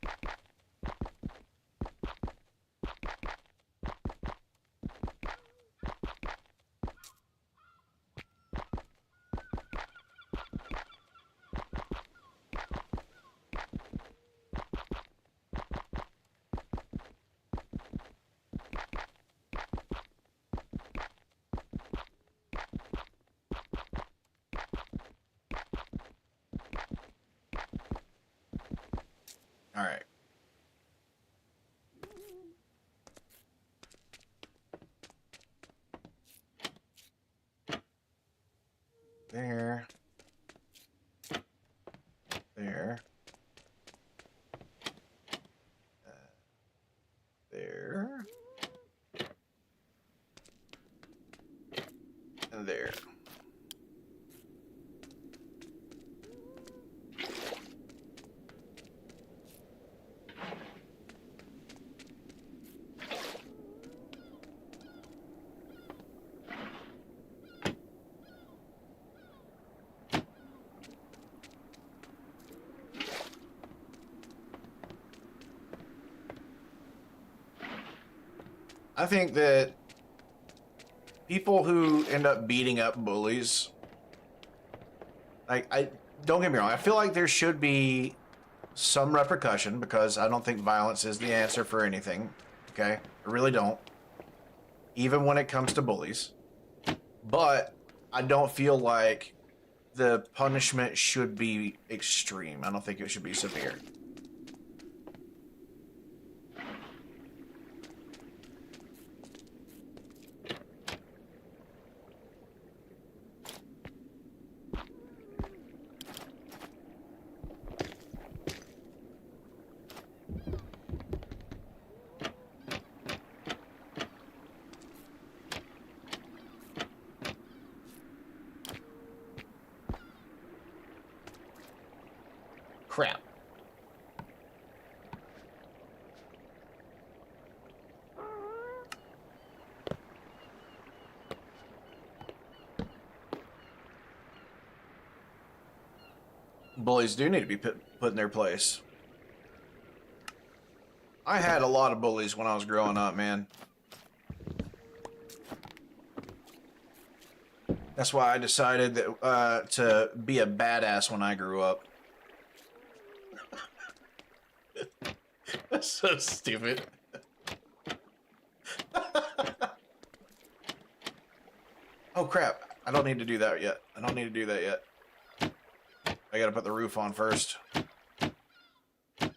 All right. There. There. There. And there. I think that people who end up beating up bullies, like, don't get me wrong, I feel like there should be some repercussion because I don't think violence is the answer for anything, okay? I really don't, even when it comes to bullies. But I don't feel like the punishment should be extreme. I don't think it should be severe. Crap. Bullies do need to be put in their place. I had a lot of bullies when I was growing up, man. That's why I decided that, to be a badass when I grew up. That's so stupid. Oh crap, I don't need to do that yet. I don't need to do that yet. I gotta put the roof on first. I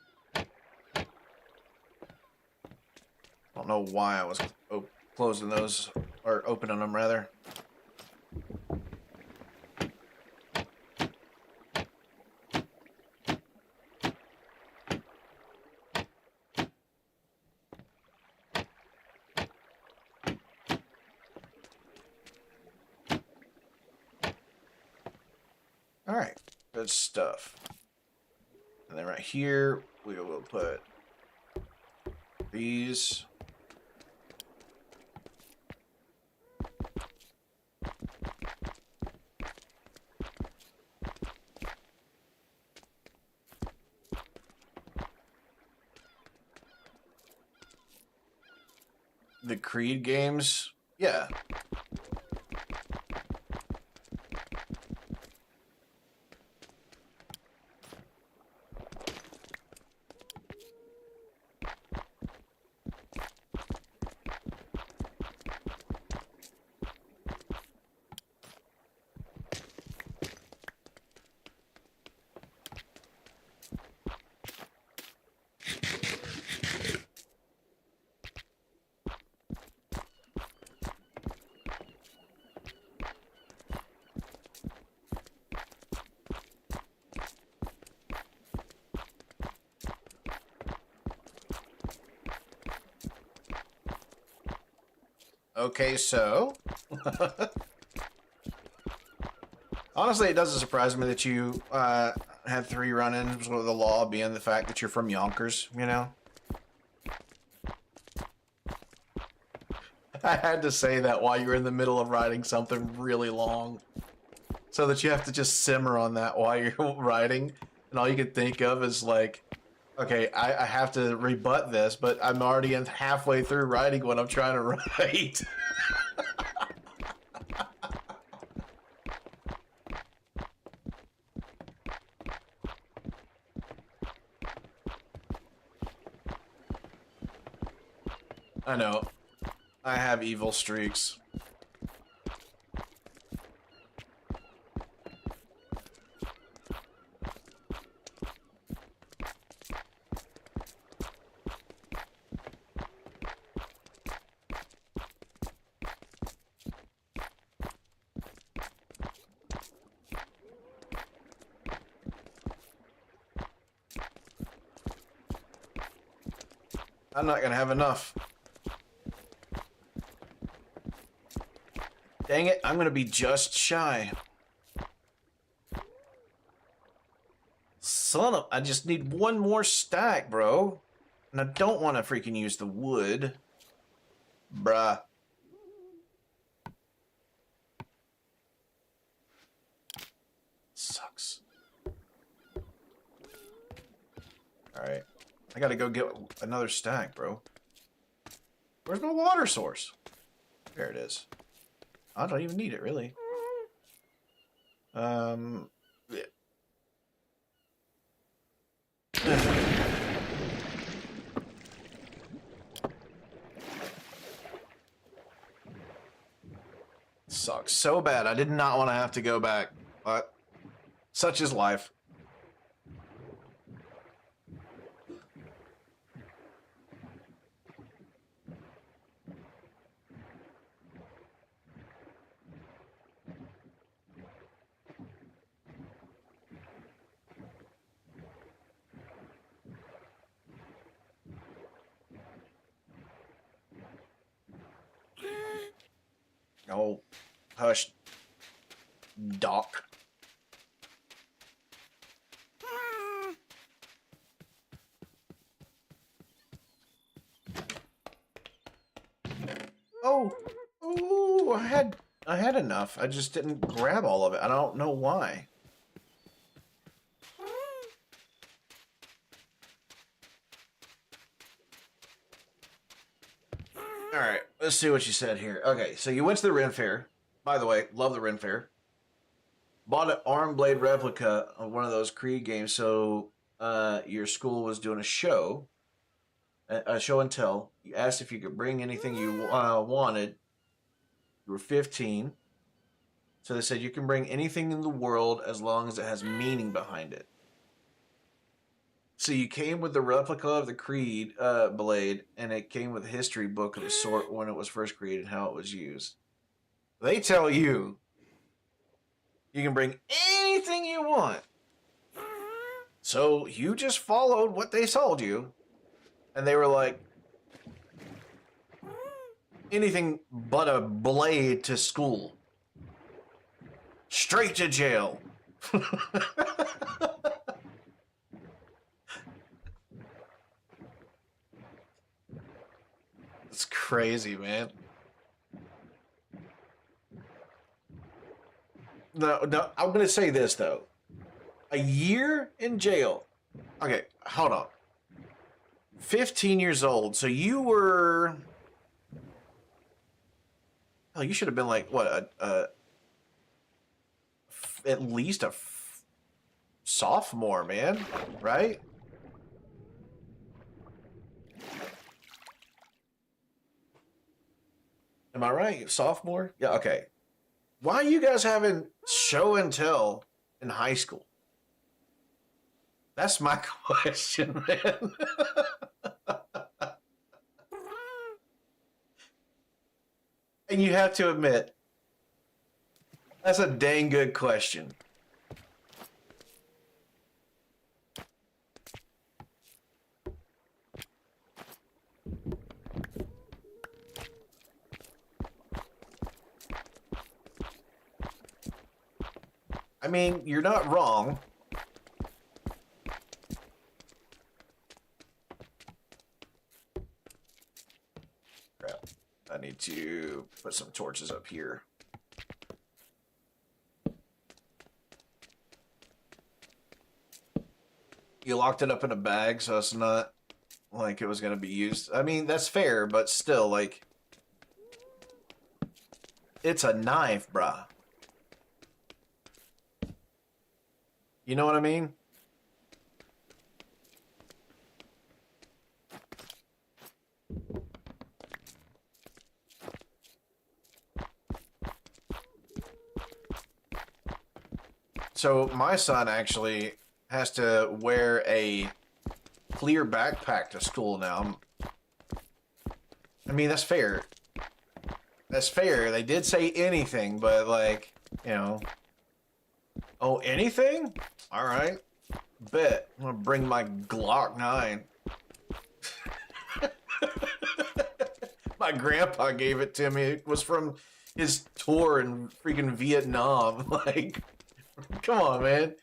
don't know why I was closing those, or opening them rather. Alright, good stuff. And then right here, we will put these. The Creed games, yeah. Okay, so honestly, it doesn't surprise me that you had 3 run-ins with the law, being the fact that you're from Yonkers, you know? I had to say that while you're in the middle of writing something really long, so that you have to just simmer on that while you're writing, and all you can think of is like, okay, I have to rebut this, but I'm already halfway through writing what I'm trying to write. I know. I have evil streaks. I'm not gonna have enough. Dang it, I'm gonna be just shy. Son of... I just need one more stack, bro. And I don't want to freaking use the wood. Bruh. Sucks. Alright. I gotta go get another stack, bro. Where's my water source? There it is. I don't even need it, really. Yeah. Sucks so bad. I did not want to have to go back, but such is life. Oh, hush, Doc. Oh, I had enough. I just didn't grab all of it. I don't know why. All right, let's see what you said here. Okay, so you went to the Ren Fair. By the way, love the Ren Fair. Bought an arm blade replica of one of those Creed games. So your school was doing a show and tell. You asked if you could bring anything you wanted. You were 15. So they said you can bring anything in the world as long as it has meaning behind it. So you came with the replica of the Creed blade, and it came with a history book of the sort when it was first created and how it was used. They tell you you can bring anything you want. So you just followed what they told you, and they were like, anything but a blade to school. Straight to jail. It's crazy, man. No, I'm going to say this, though. A year in jail. Okay, hold on. 15 years old. So you were... Oh, you should have been like, what, at least a sophomore, man, right? Am I right? Sophomore? Yeah, okay. Why are you guys having show and tell in high school? That's my question, man. And you have to admit, that's a dang good question. I mean, you're not wrong. Crap. I need to put some torches up here. You locked it up in a bag, so it's not like it was going to be used. I mean, that's fair, but still, like, it's a knife, bruh. You know what I mean? So my son actually has to wear a clear backpack to school now. I mean, that's fair. That's fair. They did say anything, but like, you know. Oh, anything? All right. Bet. I'm gonna bring my Glock 9. My grandpa gave it to me. It was from his tour in freaking Vietnam. Like, come on, man.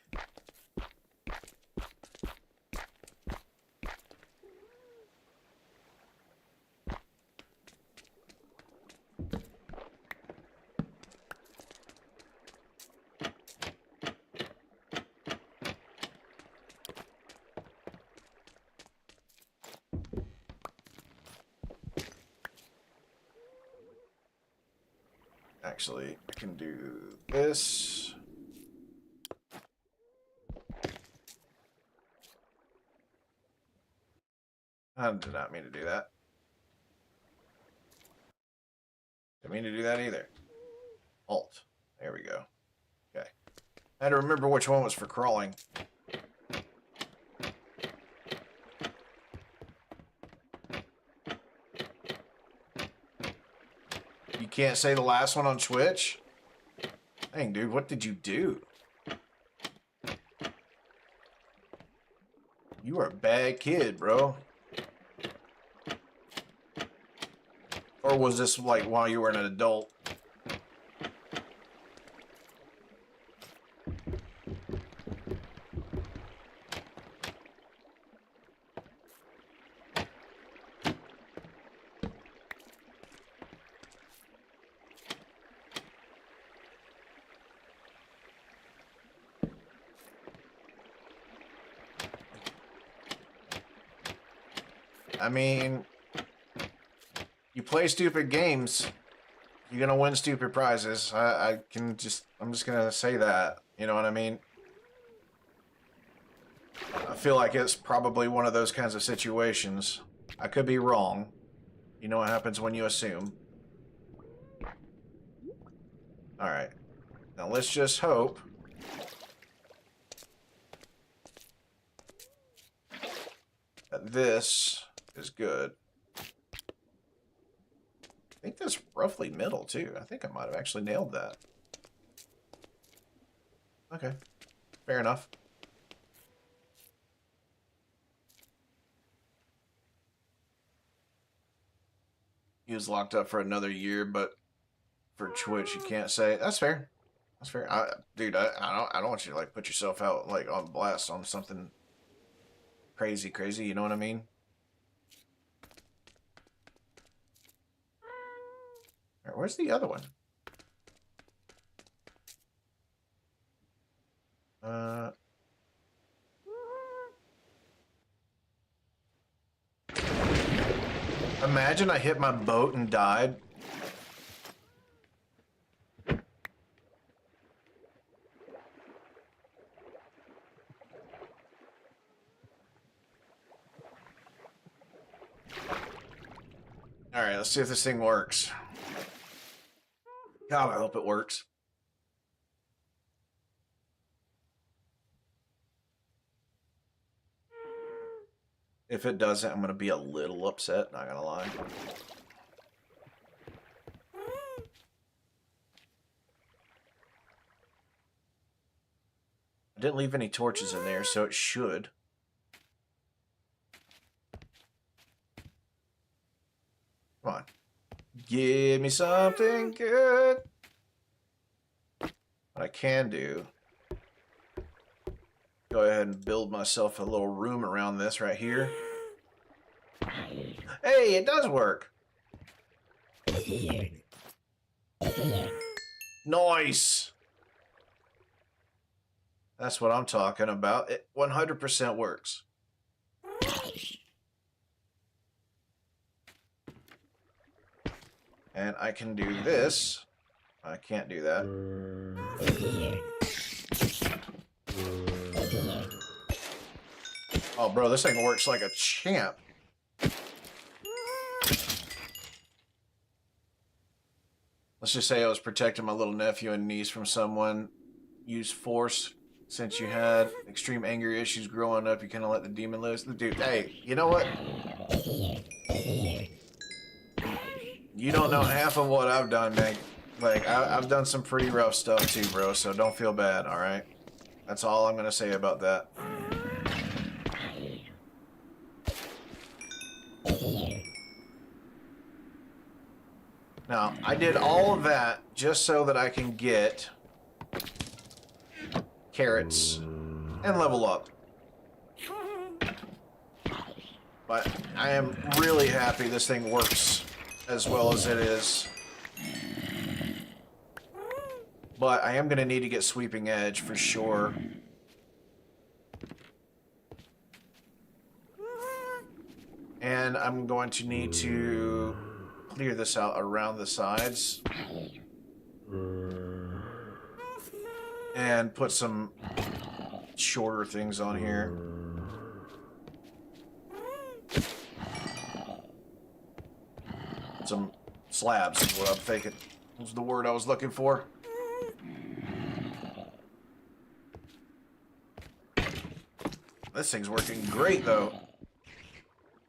Actually, I can do this. I did not mean to do that. Didn't mean to do that either. Alt. There we go. Okay. I had to remember which one was for crawling. You can't say the last one on Twitch? Dang, dude, what did you do? You are a bad kid, bro. Or was this like while you were an adult? I mean, You play stupid games, you're gonna win stupid prizes. I'm just gonna say that. You know what I mean? I feel like it's probably one of those kinds of situations. I could be wrong. You know what happens when you assume. Alright. Now let's just hope that this is good. I think that's roughly middle, too. I think I might have actually nailed that. Okay. Fair enough. He was locked up for another year, but for Twitch, you can't say. That's fair. That's fair. Dude, I don't want you to, like, put yourself out, like, on blast on something crazy, you know what I mean? All right, where's the other one? Imagine I hit my boat and died. All right, let's see if this thing works. God, I hope it works. If it doesn't, I'm going to be a little upset, not going to lie. I didn't leave any torches in there, so it should. Come on. Give me something good. What I can do, go ahead and build myself a little room around this right here. Hey, it does work. Nice. That's what I'm talking about. It 100% works. And I can do this. I can't do that. Oh, bro, this thing works like a champ. Let's just say I was protecting my little nephew and niece from someone. Use force. Since you had extreme anger issues growing up, you kind of let the demon loose. Dude, hey, you know what? You don't know half of what I've done, man. Like, I've done some pretty rough stuff too, bro, so don't feel bad, alright? That's all I'm going to say about that. Now, I did all of that just so that I can get carrots and level up. But I am really happy this thing works as well as it is. But I am going to need to get Sweeping Edge for sure. And I'm going to need to clear this out around the sides. And put some shorter things on here. Some slabs is what I'm thinking. Was the word I was looking for. This thing's working great though.